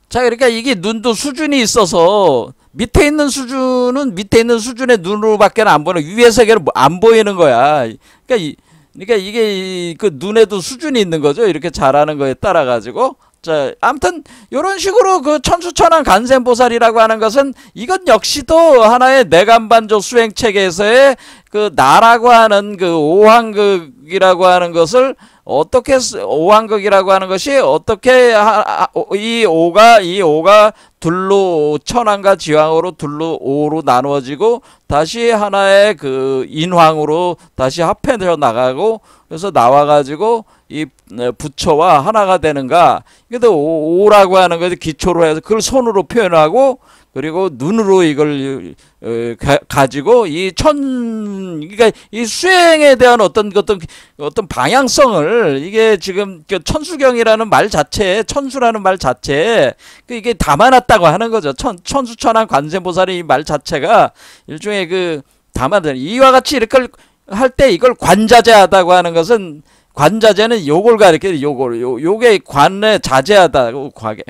자, 그러니까 이게 눈도 수준이 있어서 밑에 있는 수준은 밑에 있는 수준의 눈으로밖에 안 보이는, 위의 세계는 안 보이는 거야. 그러니까 이게 그 눈에도 수준이 있는 거죠. 이렇게 잘하는 거에 따라 가지고. 자, 아무튼 요런 식으로 그 천수천왕 관세음보살이라고 하는 것은 이건 역시도 하나의 내간반조 수행 체계에서의 그 나라고 하는 그 오한극이라고 하는 것을 어떻게 오한극이라고 하는 것이 어떻게 이 오가 둘로 천왕과 지왕으로 둘로 오로 나누어지고 다시 하나의 그 인황으로 다시 합해져 나가고, 그래서 나와가지고 이 부처와 하나가 되는가. 그래도 오라고 하는 것이 기초로 해서 그걸 손으로 표현하고, 그리고 눈으로 이걸 가지고 그러니까 이 수행에 대한 어떤 방향성을 이게 지금 천수경이라는 말 자체에, 천수라는 말 자체에 이게 담아놨다고 하는 거죠. 천수천왕 관세음보살의 이 말 자체가 일종의 그 담아놨. 이와 같이 이렇게 할 때 이걸 관자재하다고 하는 것은, 관자재는 요걸 가리켜. 요게 관에 자재하다.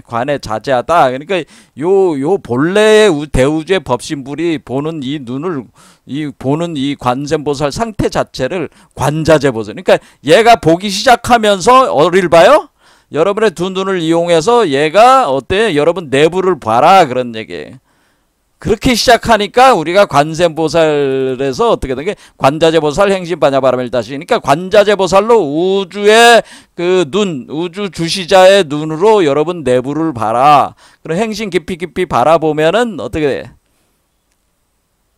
관에 자재하다. 그러니까 요 본래의 대우주의 법신불이 보는 이 눈을, 보는 이 관세음보살 상태 자체를 관자재 보세요. 그러니까 얘가 보기 시작하면서 어딜 봐요? 여러분의 두 눈을 이용해서 얘가 어때? 여러분 내부를 봐라. 그런 얘기예요. 그렇게 시작하니까 우리가 관세음보살에서 어떻게 된 게 관자재보살 행심반야바라밀 다시, 그러니까 관자재보살로 우주의 그 눈, 우주 주시자의 눈으로 여러분 내부를 봐라. 그럼 행심 깊이 바라보면은 어떻게 돼?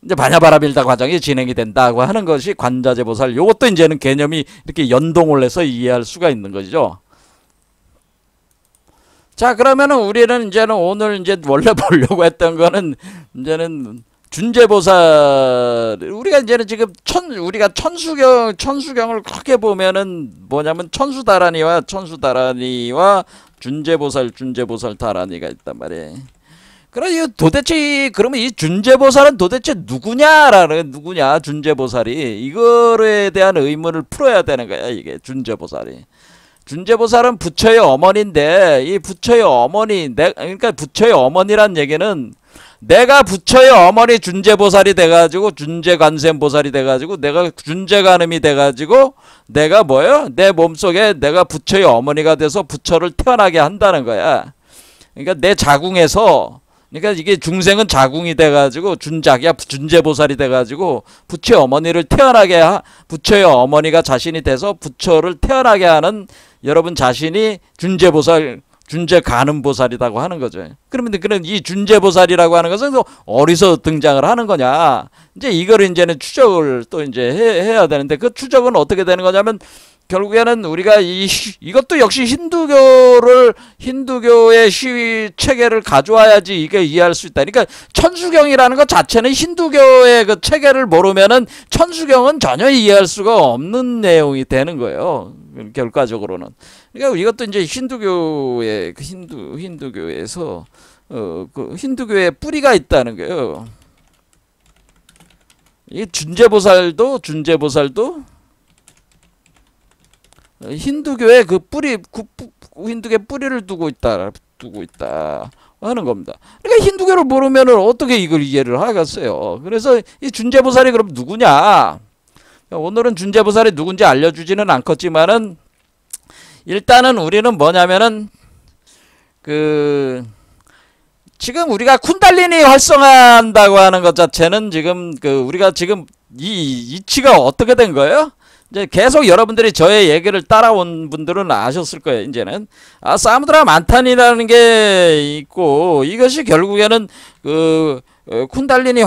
이제 반야바라밀다 과정이 진행이 된다고 하는 것이 관자재보살. 요것도 이제는 개념이 이렇게 연동을 해서 이해할 수가 있는 것이죠. 자, 그러면은 우리는 이제는 오늘 이제 원래 보려고 했던 거는 이제는 준재보살. 우리가 이제는 지금 우리가 천수경을 크게 보면은 뭐냐면 천수다라니와 준재보살 다라니가 있단 말이에요. 그럼 그러면 이 준재보살은 도대체 누구냐, 준재보살이. 이거에 대한 의문을 풀어야 되는 거야, 이게 준재보살이. 준재보살은 부처의 어머니인데, 이 부처의 어머니, 그러니까 부처의 어머니란 얘기는 내가 부처의 어머니 준재보살이 돼가지고, 준재관세음보살이 돼가지고, 내가 준재관음이 돼가지고, 내가 뭐예요? 내 몸속에 내가 부처의 어머니가 돼서 부처를 태어나게 한다는 거야. 그러니까 내 자궁에서, 그러니까 이게 중생은 자궁이 돼가지고 준재보살이 돼가지고 부처의 어머니를 부처의 어머니가 자신이 돼서 부처를 태어나게 하는 여러분 자신이 준재보살, 준재관음보살이라고 하는 거죠. 그러면 이 준재보살이라고 하는 것은 어디서 등장을 하는 거냐? 이제 이걸 이제는 추적을 또 이제 해야 되는데, 그 추적은 어떻게 되는 거냐면, 결국에는 우리가 이것도 역시 힌두교의 시위 체계를 가져와야지 이게 이해할 수 있다. 그러니까 천수경이라는 것 자체는 힌두교의 그 체계를 모르면은 천수경은 전혀 이해할 수가 없는 내용이 되는 거예요. 결과적으로는. 그러니까 이것도 이제 힌두교의 힌두교에서 그 힌두교의 뿌리가 있다는 거예요. 이 준재보살도 힌두교의 그 힌두교의 뿌리를 두고 있다 하는 겁니다. 그러니까 힌두교를 모르면은 어떻게 이걸 이해를 하겠어요. 그래서 이 준재보살이 그럼 누구냐? 오늘은 준재보살이 누군지 알려주지는 않겠지만은, 일단은 우리는 뭐냐면은 지금 우리가 쿤달리니 활성화한다고 하는 것 자체는 지금 우리가 지금 이 이치가 어떻게 된 거예요? 이제 계속 여러분들이 저의 얘기를 따라온 분들은 아셨을 거예요. 이제는 사무드라 만탄이라는 게 있고, 이것이 결국에는 쿤달리니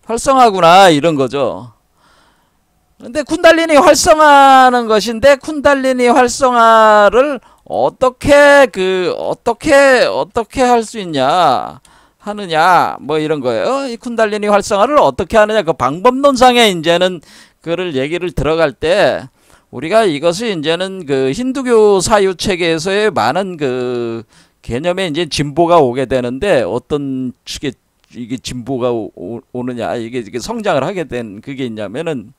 활성화구나 이런 거죠. 근데 쿤달리니 활성화하는 것인데, 쿤달리니 활성화를 어떻게 할 수 있냐 하느냐, 뭐 이런 거예요. 이 쿤달리니 활성화를 어떻게 하느냐, 그 방법론상에 이제는 그를 얘기를 들어갈 때, 우리가 이것이 이제는 그 힌두교 사유 체계에서의 많은 개념에 이제 진보가 오게 되는데 어떤 식의 이게 진보가 오느냐 이게 성장을 하게 된 그게 있냐면은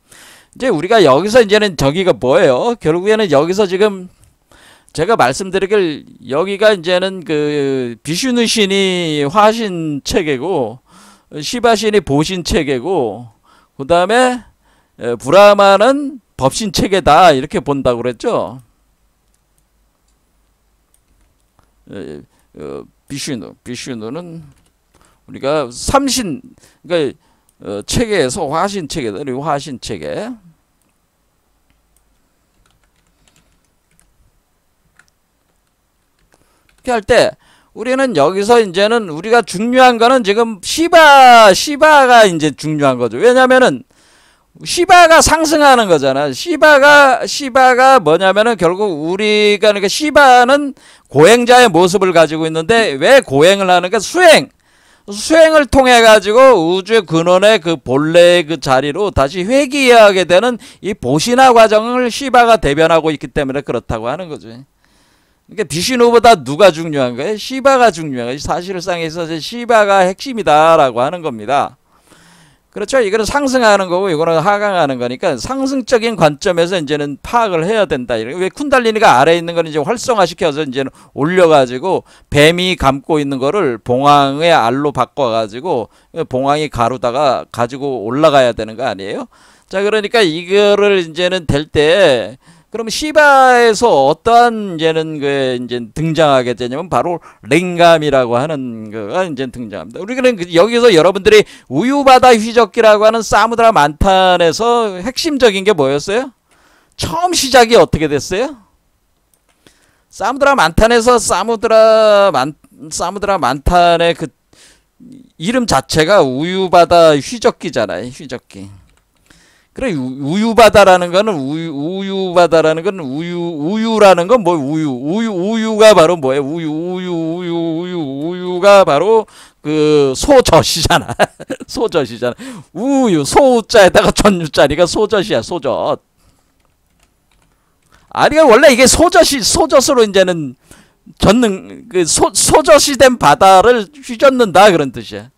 이제 우리가 여기서 이제는 저기가 뭐예요? 결국에는 여기서 지금 제가 말씀드리길 여기가 이제는 그 비슈누 신이 화신 체계고 시바 신이 보신 체계고 그 다음에 브라마는 법신 체계다 이렇게 본다고 그랬죠. 비슈누는 우리가 삼신 그러니까 체계에서 화신 체계다. 화신 체계. 이렇게 할 때 우리는 여기서 이제는 우리가 중요한 거는 지금 시바가 이제 중요한 거죠. 왜냐면은 시바가 상승하는 거잖아. 시바가 뭐냐면은 결국 우리가 그러니까 시바는 고행자의 모습을 가지고 있는데 왜 고행을 하는가? 수행을 통해 가지고 우주의 근원의 그 본래의 그 자리로 다시 회귀하게 되는 이 보신화 과정을 시바가 대변하고 있기 때문에 그렇다고 하는 거죠. 그러니까 비슈누보다 누가 중요한 거예요? 시바가 중요한 거예요. 사실상에 있어서 시바가 핵심이다라고 하는 겁니다. 그렇죠? 이거는 상승하는 거고 이거는 하강하는 거니까 상승적인 관점에서 이제는 파악을 해야 된다. 왜 쿤달리니가 아래에 있는 거는 이제 활성화시켜서 이제는 올려가지고 뱀이 감고 있는 거를 봉황의 알로 바꿔가지고 봉황이 가루다가 가지고 올라가야 되는 거 아니에요? 자, 그러니까 이거를 이제는 될 때 그럼 시바에서 어떠한 이제는 그 이제 등장하게 되냐면 바로 랭감이라고 하는 거가 이제 등장합니다. 우리는 여기서 여러분들이 우유바다 휘적기라고 하는 사무드라 만탄에서 핵심적인 게 뭐였어요? 처음 시작이 어떻게 됐어요? 사무드라 만탄에서 사무드라 만탄의 그 이름 자체가 우유바다 휘적기잖아요. 휘적기. 그래 우유바다라는 거는 우유바다라는 건 우유라는 건 뭐 우유가 바로 뭐예요? 우유가 바로 그 소젖이잖아. 소젖이잖아. 우유 소자에다가 전유자니까 소젖이야. 소젖. 아니가 원래 이게 소젖으로 이제는 젓는 그 소젖이 된 바다를 휘젓는다 그런 뜻이야.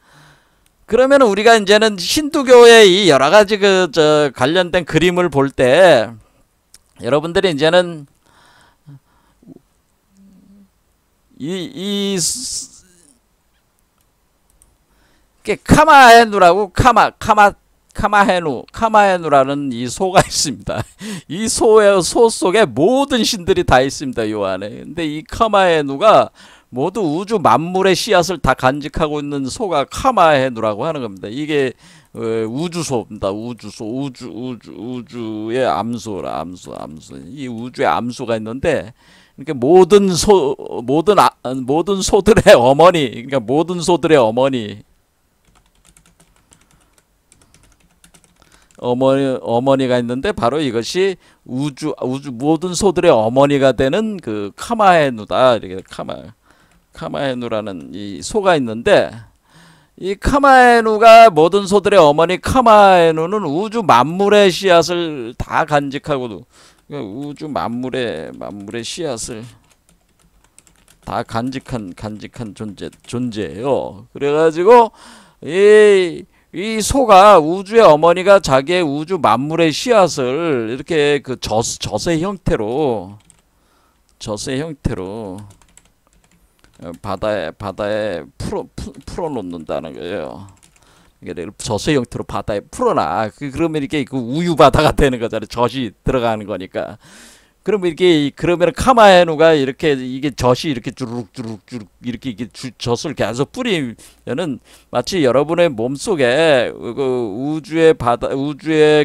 그러면 우리가 이제는 힌두교의 이 여러 가지 관련된 그림을 볼 때 여러분들이 이제는 카마헤누라고 카마헤누라는 이 소가 있습니다. 이 소 속에 모든 신들이 다 있습니다. 요 안에. 근데 이 카마헤누가 모두 우주 만물의 씨앗을 다 간직하고 있는 소가 카마헤누라고 하는 겁니다. 이게 우주소입니다. 우주의 암소라. 암소. 이 우주의 암소가 있는데 그러니까 모든 소들의 어머니, 그러니까 모든 소들의 어머니가 있는데 바로 이것이 모든 소들의 어머니가 되는 그 카마헤누다. 이렇게 카마헤누라는 이 소가 있는데 이 카마헤누가 모든 소들의 어머니 카마헤누는 우주 만물의 씨앗을 다 간직하고 우주 만물의 씨앗을 다 간직한 존재예요. 그래가지고 이 소가 우주의 어머니가 자기의 우주 만물의 씨앗을 이렇게 그 젖의 형태로 바다에 풀어 놓는다는 거예요. 이게 젖의 형태로 바다에 풀어놔. 그러면 이렇게 그 우유 바다가 되는 거잖아요. 젖이 들어가는 거니까. 그러면 카마헤누가 이렇게 이게 젖이 이렇게 주룩 이렇게 젖을 계속 뿌리면은 마치 여러분의 몸 속에 그 우주의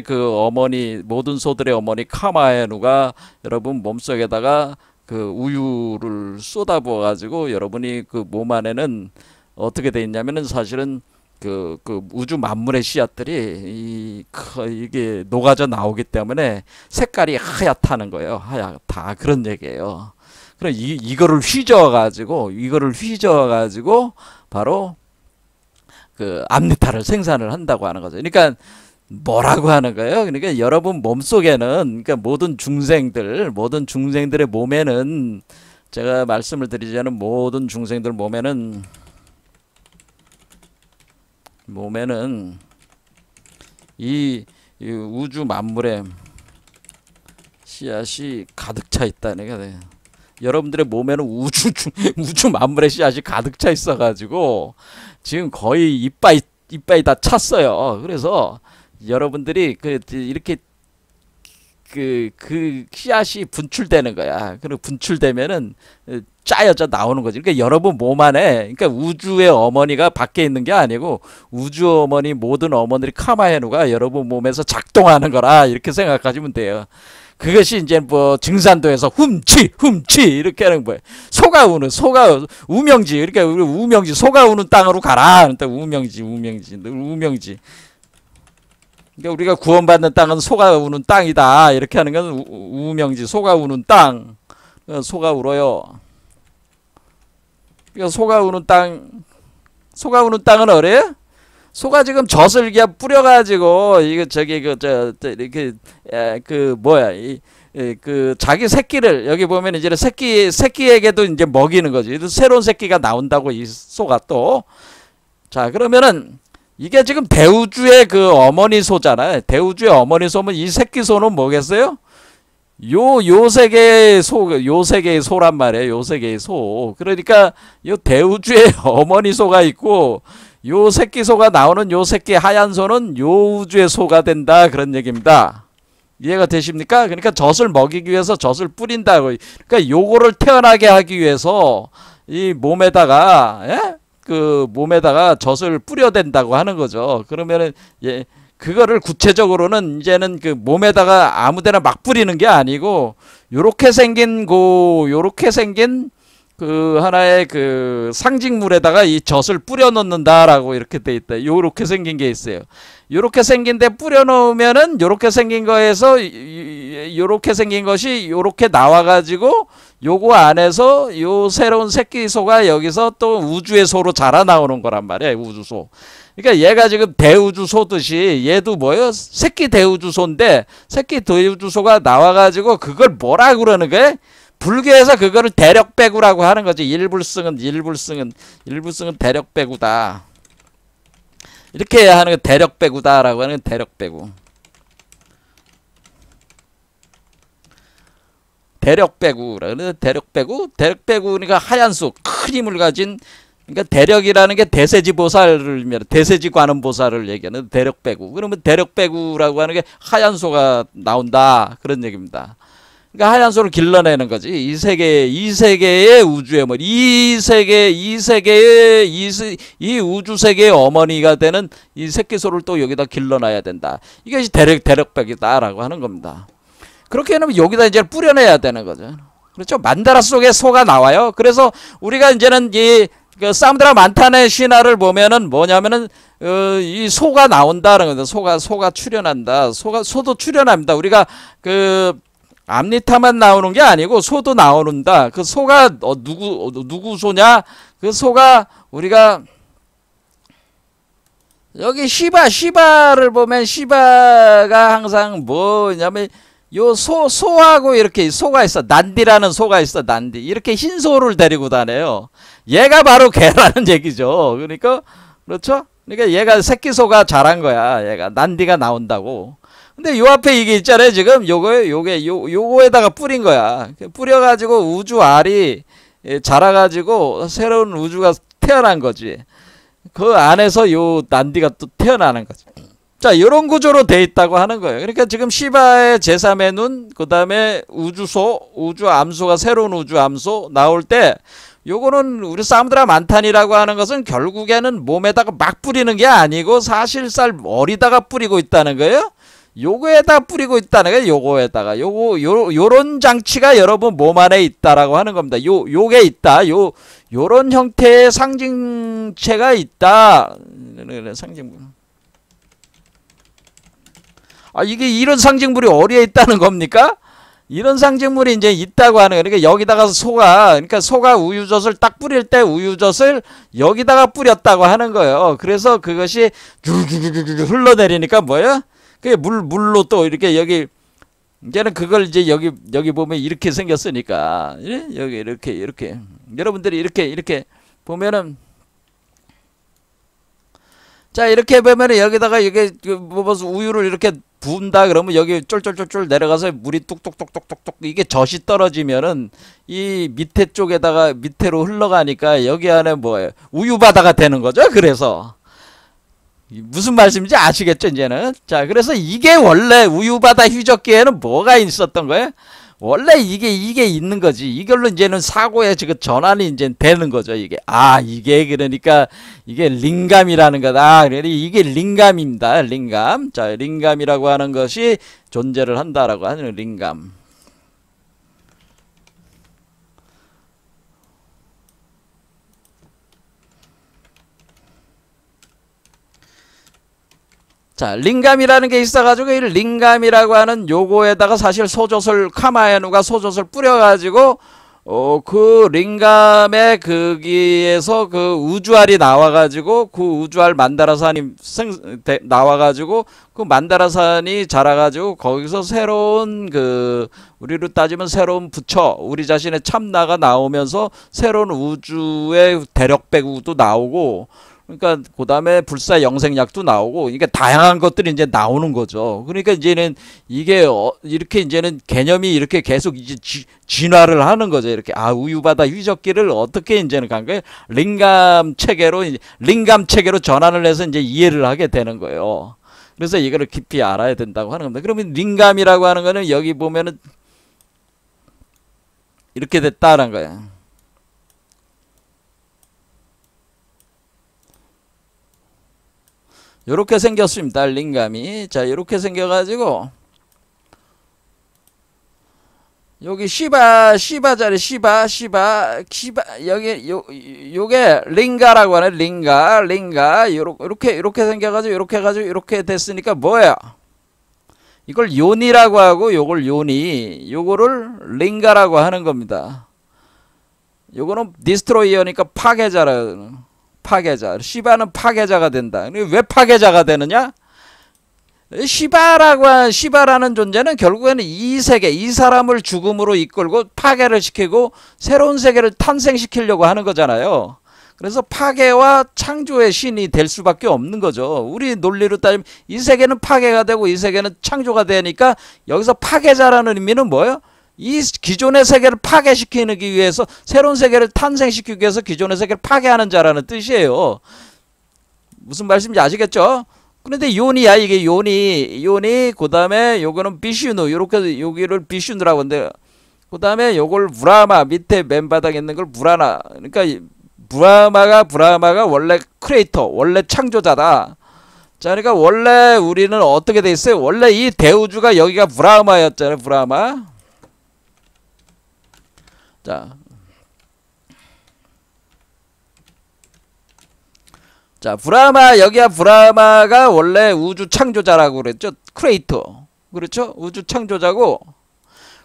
그 어머니 모든 소들의 어머니 카마헤누가 여러분 몸 속에다가 그 우유를 쏟아부어 가지고 여러분이 그 몸 안에는 어떻게 돼 있냐면은 사실은 그 우주 만물의 씨앗들이 이게 녹아져 나오기 때문에 색깔이 하얗다는 거예요. 하얗다 그런 얘기예요. 그럼 이거를 휘저어 가지고 바로 그 암니타를 생산을 한다고 하는 거죠. 그러니까 뭐라고 하는 거예요? 그러니까 여러분 몸속에는 그러니까 모든 중생들의 몸에는 제가 말씀을 드리자면 모든 중생들 몸에는 이 우주 만물에 씨앗이 가득 차 있다는 게 여러분들의 몸에는 우주 만물의 씨앗이 가득 차 있어가지고 지금 거의 이빨이 다 찼어요. 그래서 여러분들이 이렇게 그 씨앗이 분출되는 거야. 그리고 분출되면은 짜여져 나오는 거지. 그러니까 여러분 몸 안에, 그러니까 우주의 어머니가 밖에 있는 게 아니고 우주 어머니 모든 어머니들이 카마헤누가 여러분 몸에서 작동하는 거라 이렇게 생각하시면 돼요. 그것이 이제 뭐 증산도에서 훔치 이렇게 하는 거예요. 우명지, 그러니까 우리 우명지 소가 우는 땅으로 가라. 우명지. 그러니까 우리가 구원받는 땅은 소가 우는 땅이다. 이렇게 하는 건 우명지, 소가 우는 땅. 소가 울어요. 그러니까 소가 우는 땅은 어래요? 소가 지금 젖을 그냥 뿌려가지고 이렇게 자기 새끼를 여기 보면 이제 새끼에게도 이제 먹이는 거지. 새로운 새끼가 나온다고 이 소가 또. 자, 그러면은 이게 지금 대우주의 그 어머니 소잖아요. 대우주의 어머니 소면 이 새끼 소는 뭐겠어요? 요 세계의 소란 말이에요. 요 세계의 소. 그러니까 요 대우주의 어머니 소가 있고 요 새끼 소가 나오는 요 새끼 하얀 소는 요 우주의 소가 된다. 그런 얘기입니다. 이해가 되십니까? 그러니까 젖을 먹이기 위해서 젖을 뿌린다고. 그러니까 요거를 태어나게 하기 위해서 이 몸에다가 젖을 뿌려댄다고 하는 거죠. 그러면은 그거를 구체적으로는 이제는 그 몸에다가 아무데나 막 뿌리는 게 아니고 요렇게 생긴 그 하나의 그 상징물에다가 이 젖을 뿌려 넣는다라고 이렇게 돼 있다. 요렇게 생긴 게 있어요. 요렇게 생긴 데 뿌려 놓으면은 요렇게 생긴 거에서 요렇게 생긴 것이 요렇게 나와 가지고 요거 안에서 요 새로운 새끼 소가 여기서 또 우주의 소로 자라 나오는 거란 말이에요. 우주소. 그러니까 얘가 지금 대우주소듯이 얘도 뭐예요? 새끼 대우주소인데 새끼 대우주소가 나와 가지고 그걸 뭐라 그러는 거예요? 불교에서 그거를 대력배구라고 하는 거지. 일불승은 대력배구다. 이렇게 해야 하는 거 대력배구다라고 하는 건 대력배구. 대력배구니까 하얀 수, 큰 힘을 가진. 그러니까 대력이라는 게 대세지 관음 보살을 얘기하는 대력배구. 그러면 대력배구라고 하는 게 하얀 소가 나온다. 그런 얘기입니다. 그러니까 하얀 소를 길러내는 거지. 이 세계의 우주의 어머니, 이 우주 세계의 어머니가 되는 이 새끼 소를 또 여기다 길러놔야 된다. 이것이 대력백이다라고 하는 겁니다. 그렇게 해놓으면 여기다 이제 뿌려내야 되는 거죠. 그렇죠? 만다라 속에 소가 나와요. 그래서 우리가 이제는 그 사무드라 만탄의 신화를 보면은 뭐냐면은 이 소가 나온다는 거죠. 소가 출현한다. 소도 출현합니다. 우리가 그 암리타만 나오는 게 아니고 소도 나오는다. 그 소가 누구 소냐? 그 소가 우리가 여기 시바를 보면 시바가 항상 뭐냐면 요 소하고 이렇게 소가 있어. 난디라는 소가 있어. 난디. 이렇게 흰 소를 데리고 다녀요. 얘가 바로 걔라는 얘기죠. 그러니까 그렇죠? 그러니까 얘가 새끼 소가 자란 거야. 얘가 난디가 나온다고. 근데 요 앞에 이게 있잖아요. 지금 요거에다가 뿌린 거야. 뿌려가지고 우주 알이 자라가지고 새로운 우주가 태어난 거지. 그 안에서 요 난디가 또 태어나는 거지. 자, 요런 구조로 돼 있다고 하는 거예요. 그러니까 지금 시바의 제3의 눈, 그 다음에 우주 암소가 새로운 우주 암소 나올 때 요거는 우리 사무드라 만탄이라고 하는 것은 결국에는 몸에다가 막 뿌리는 게 아니고 사실상 어리다가 뿌리고 있다는 거예요. 요거에다 뿌리고 있다는 거예요. 요거에다가 요런 장치가 여러분 몸 안에 있다라고 하는 겁니다. 요게 있다. 요런 형태의 상징체가 있다. 상징물. 이게 이런 상징물이 어디에 있다는 겁니까? 이런 상징물이 이제 있다고 하는 거예요. 그러니까 여기다가 소가 우유젖을 딱 뿌릴 때 우유젖을 여기다가 뿌렸다고 하는 거예요. 그래서 그것이 줄줄줄줄 흘러내리니까 뭐예요? 그게 물로 또 이렇게 여기 이제는 그걸 이제 여기 보면 이렇게 생겼으니까 예? 여기 이렇게 여러분들이 이렇게 보면은 자 이렇게 보면은 여기다가 이게 무슨 우유를 이렇게 부은다 그러면 여기 쫄쫄쫄쫄 내려가서 물이 뚝뚝뚝뚝뚝뚝 이게 젖이 떨어지면은 이 밑에 쪽에다가 밑으로 흘러가니까 여기 안에 뭐예요? 우유바다가 되는 거죠. 그래서 무슨 말씀인지 아시겠죠 이제는. 자 그래서 이게 원래 우유바다 휴적기에는 뭐가 있었던 거예요? 원래 이게 있는 거지. 이걸로 이제는 사고에 지금 전환이 이제 되는 거죠. 이게 이게 그러니까 이게 링감이라는 거다. 그러니 이게 링감입니다. 링감. 자 링감이라고 하는 것이 존재를 한다라고 하는 링감. 자, 링감이라는 게 있어가지고, 이 링감이라고 하는 요거에다가 사실 소젖을, 카마에누가 소젖을 뿌려가지고, 그 링감의 거기에서 그 우주알이 나와가지고, 그 우주알 만다라산이 나와가지고, 그 만다라산이 자라가지고, 거기서 새로운 우리로 따지면 새로운 부처, 우리 자신의 참나가 나오면서 새로운 우주의 대력배구도 나오고, 그러니까 그 다음에 불사 영생약도 나오고 이게 다양한 것들이 이제 나오는 거죠. 그러니까 이제는 이게 이렇게 이제는 개념이 이렇게 계속 이제 진화를 하는 거죠. 이렇게 우유바다 휴적기를 어떻게 이제는 간 거예요? 링감 체계로 전환을 해서 이제 이해를 하게 되는 거예요. 그래서 이거를 깊이 알아야 된다고 하는 겁니다. 그러면 링감이라고 하는 거는 여기 보면은 이렇게 됐다는 거예요. 요렇게 생겼습니다. 링감이. 자, 요렇게 생겨가지고 여기 시바자리 여기 요게 링가라고 하네. 링가 요렇게 생겨가지고 요렇게 됐으니까 뭐야? 이걸 요니라고 하고 요걸 요거를 링가라고 하는 겁니다. 요거는 디스트로이어니까 파괴자. 시바는 파괴자가 된다. 왜 파괴자가 되느냐? 시바라는 존재는 결국에는 이 세계, 이 사람을 죽음으로 이끌고 파괴를 시키고 새로운 세계를 탄생시키려고 하는 거잖아요. 그래서 파괴와 창조의 신이 될 수밖에 없는 거죠. 우리 논리로 따지면 이 세계는 파괴가 되고 이 세계는 창조가 되니까 여기서 파괴자라는 의미는 뭐예요? 이 기존의 세계를 파괴시키기 위해서 새로운 세계를 탄생시키기 위해서 기존의 세계를 파괴하는 자라는 뜻이에요. 무슨 말씀인지 아시겠죠? 그런데 요니야 이게 요니 그 다음에 요거는 비슈누 요렇게 여기를 비슈누라고 하는데 그 다음에 요걸 브라마 밑에 맨바닥에 있는 걸 브라나 그러니까 브라마가 원래 크리에이터 원래 창조자다. 자 그러니까 원래 우리는 어떻게 돼 있어요? 원래 이 대우주가 여기가 브라마였잖아요. 브라마. 자, 여기야 브라마가 원래 우주 창조자라고 그랬죠. 크리에이터. 그렇죠? 우주 창조자고,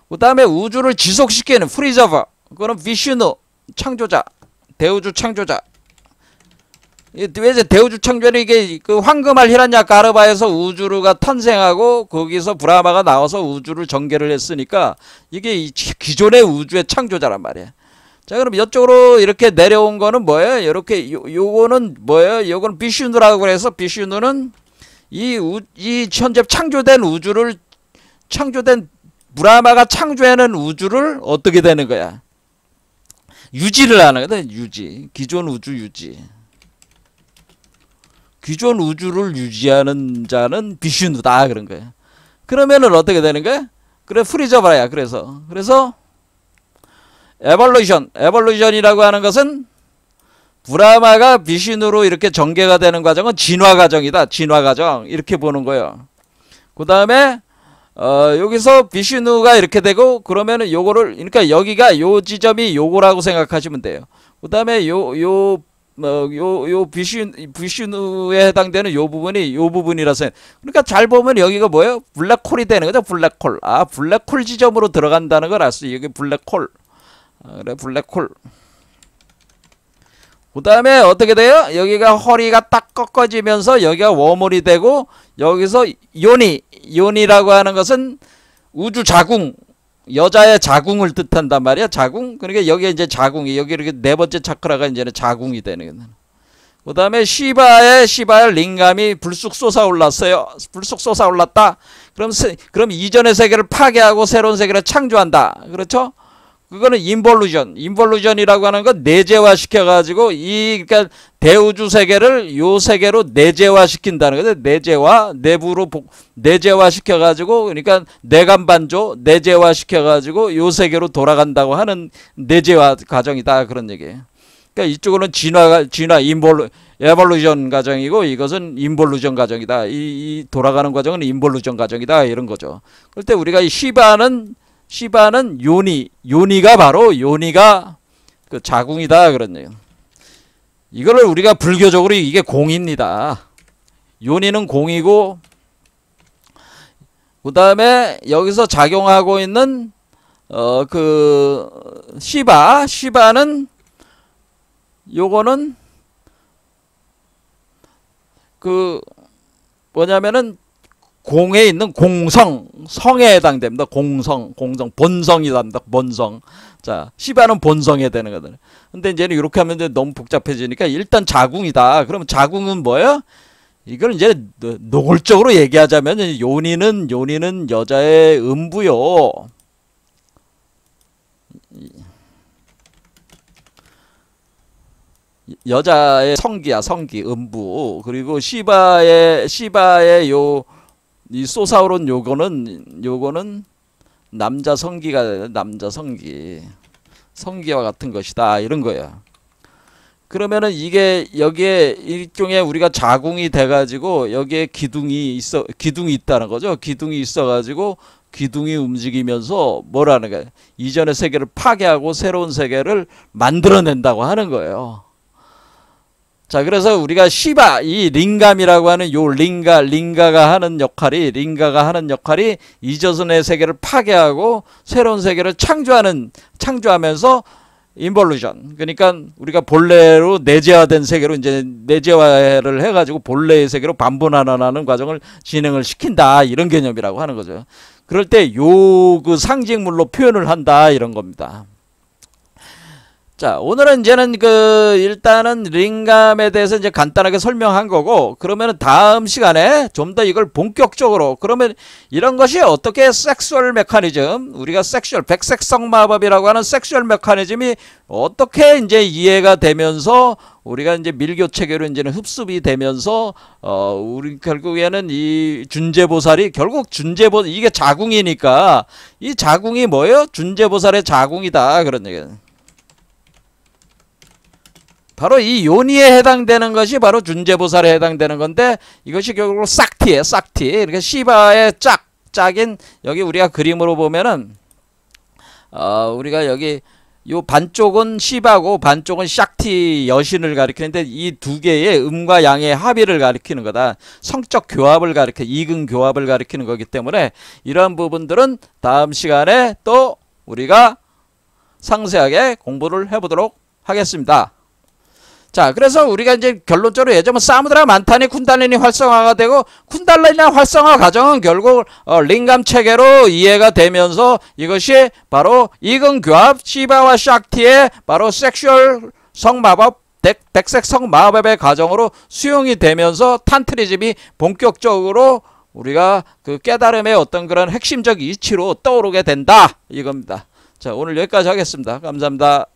그 다음에 우주를 지속시키는 프리저버. 그거는 비슈누 창조자. 대우주 창조자. 왜 대우주 창조는 이게 그 황금알 히란야 가르바에서 우주가 탄생하고 거기서 브라마가 나와서 우주를 전개를 했으니까 이게 기존의 우주의 창조자란 말이야. 자 그럼 이쪽으로 이렇게 내려온 거는 뭐예요? 이렇게 요거는 뭐예요? 요거는 비슈누라고 그래서 비슈누는 이 현재 창조된 브라마가 창조해낸 우주를 어떻게 되는 거야? 유지를 하는 거다. 기존 우주 유지. 기존 우주를 유지하는 자는 비슈누다 그런 거야. 그러면은 어떻게 되는 거야? 그래 프리저버야. 그래서 에볼루션이라고 하는 것은 브라마가 비슈누로 이렇게 전개가 되는 과정은 진화 과정이다. 진화 과정 이렇게 보는 거예요. 그 다음에 여기서 비슈누가 이렇게 되고 그러면은 요거를 그러니까 여기가 요 지점이 요거라고 생각하시면 돼요. 그 다음에 비슈누에 해당되는 요 부분이라서 그러니까 잘 보면 여기가 뭐예요? 블랙홀이 되는 거죠. 블랙홀. 블랙홀 지점으로 들어간다는 걸 알 수 있어요. 여기 블랙홀. 그래 블랙홀. 그 다음에 어떻게 돼요? 여기가 허리가 딱 꺾어지면서 여기가 웜홀이 되고 여기서 요니라고 하는 것은 우주 자궁, 여자의 자궁을 뜻한단 말이야. 자궁. 그러니까 여기에 이제 자궁이, 여기 이렇게 네 번째 차크라가 이제는 자궁이 되는 거야. 그 다음에 시바의 링감이 불쑥 솟아올랐어요. 불쑥 솟아올랐다. 그럼 이전의 세계를 파괴하고 새로운 세계를 창조한다. 그렇죠? 그거는 인볼루전이라고 하는 건 내재화 시켜가지고 그러니까 대우주 세계를 요 세계로 내재화 시킨다는 거죠. 내부로 내재화 시켜가지고, 그러니까 내간반조 내재화 시켜가지고 요 세계로 돌아간다고 하는 내재화 과정이다, 그런 얘기예요. 그러니까 이쪽으로는 에볼루션 과정이고, 이것은 인볼루전 과정이다. 이 돌아가는 과정은 인볼루전 과정이다, 이런 거죠. 그럴 때 우리가 이 시바는 요니가 바로 그 자궁이다, 그런 얘기예요. 이거를 우리가 불교적으로 이게 공입니다. 요니는 공이고, 그 다음에 여기서 작용하고 있는 그 시바는 요거는 그 뭐냐면은 공에 있는 성에 해당됩니다. 공성, 본성이랍니다. 본성. 자, 시바는 본성에 되는 거거든요. 근데 이제는 이렇게 하면 이제 너무 복잡해지니까 일단 자궁이다. 그러면 자궁은 뭐예요? 이걸 이제 노골적으로 얘기하자면 요니는 여자의 음부요. 여자의 성기야, 성기, 음부. 그리고 시바의 이 솟아오른 요거는 남자 성기가 돼요. 남자 성기. 성기와 같은 것이다, 이런 거야. 그러면은 이게 여기에 일종의 우리가 자궁이 돼가지고 여기에 기둥이 있다는 거죠. 기둥이 있어가지고 기둥이 움직이면서 뭐라는 거야? 이전의 세계를 파괴하고 새로운 세계를 만들어낸다고 하는 거예요. 자, 그래서 우리가 시바, 이 링감이라고 하는 요 링가가 하는 역할이 이전의 세계를 파괴하고 새로운 세계를 창조하면서 인볼루션. 그러니까 우리가 본래로 내재화된 세계로 이제 내재화를 해가지고 본래의 세계로 반분하는 과정을 진행을 시킨다, 이런 개념이라고 하는 거죠. 그럴 때 그 상징물로 표현을 한다, 이런 겁니다. 자, 오늘은 이제는 일단은 링감에 대해서 이제 간단하게 설명한 거고, 그러면은 다음 시간에 좀 더 이걸 본격적으로, 그러면 이런 것이 어떻게 섹슈얼 메커니즘, 우리가 백색성 마법이라고 하는 섹슈얼 메커니즘이 어떻게 이제 이해가 되면서 우리가 이제 밀교 체계로 이제는 흡수이 되면서 우리 결국에는 이 준재보살이 이게 자궁이니까 이 자궁이 뭐예요? 준재보살의 자궁이다, 그런 얘기예요. 바로 이 요니에 해당되는 것이 바로 준재보살에 해당되는 건데, 이것이 결국으로 싹티예요, 싹티. 이렇게 시바의 짝인, 여기 우리가 그림으로 보면은 우리가 여기 요 반쪽은 시바고 반쪽은 샥티 여신을 가리키는데, 이 두 개의 음과 양의 합의를 가리키는 거다. 성적 교합을 이근 교합을 가리키는 거기 때문에 이러한 부분들은 다음 시간에 또 우리가 상세하게 공부를 해보도록 하겠습니다. 자, 그래서 우리가 이제 결론적으로 예전에 사무드라 만타니 쿤달리니 활성화가 되고, 쿤달리니 활성화 과정은 결국 링감 체계로 이해가 되면서 이것이 바로 이근 교합 시바와 샥티의 바로 섹슈얼 성마법, 백색 성마법의 과정으로 수용이 되면서 탄트리즘이 본격적으로 우리가 그 깨달음의 어떤 그런 핵심적 이치로 떠오르게 된다, 이겁니다. 자, 오늘 여기까지 하겠습니다. 감사합니다.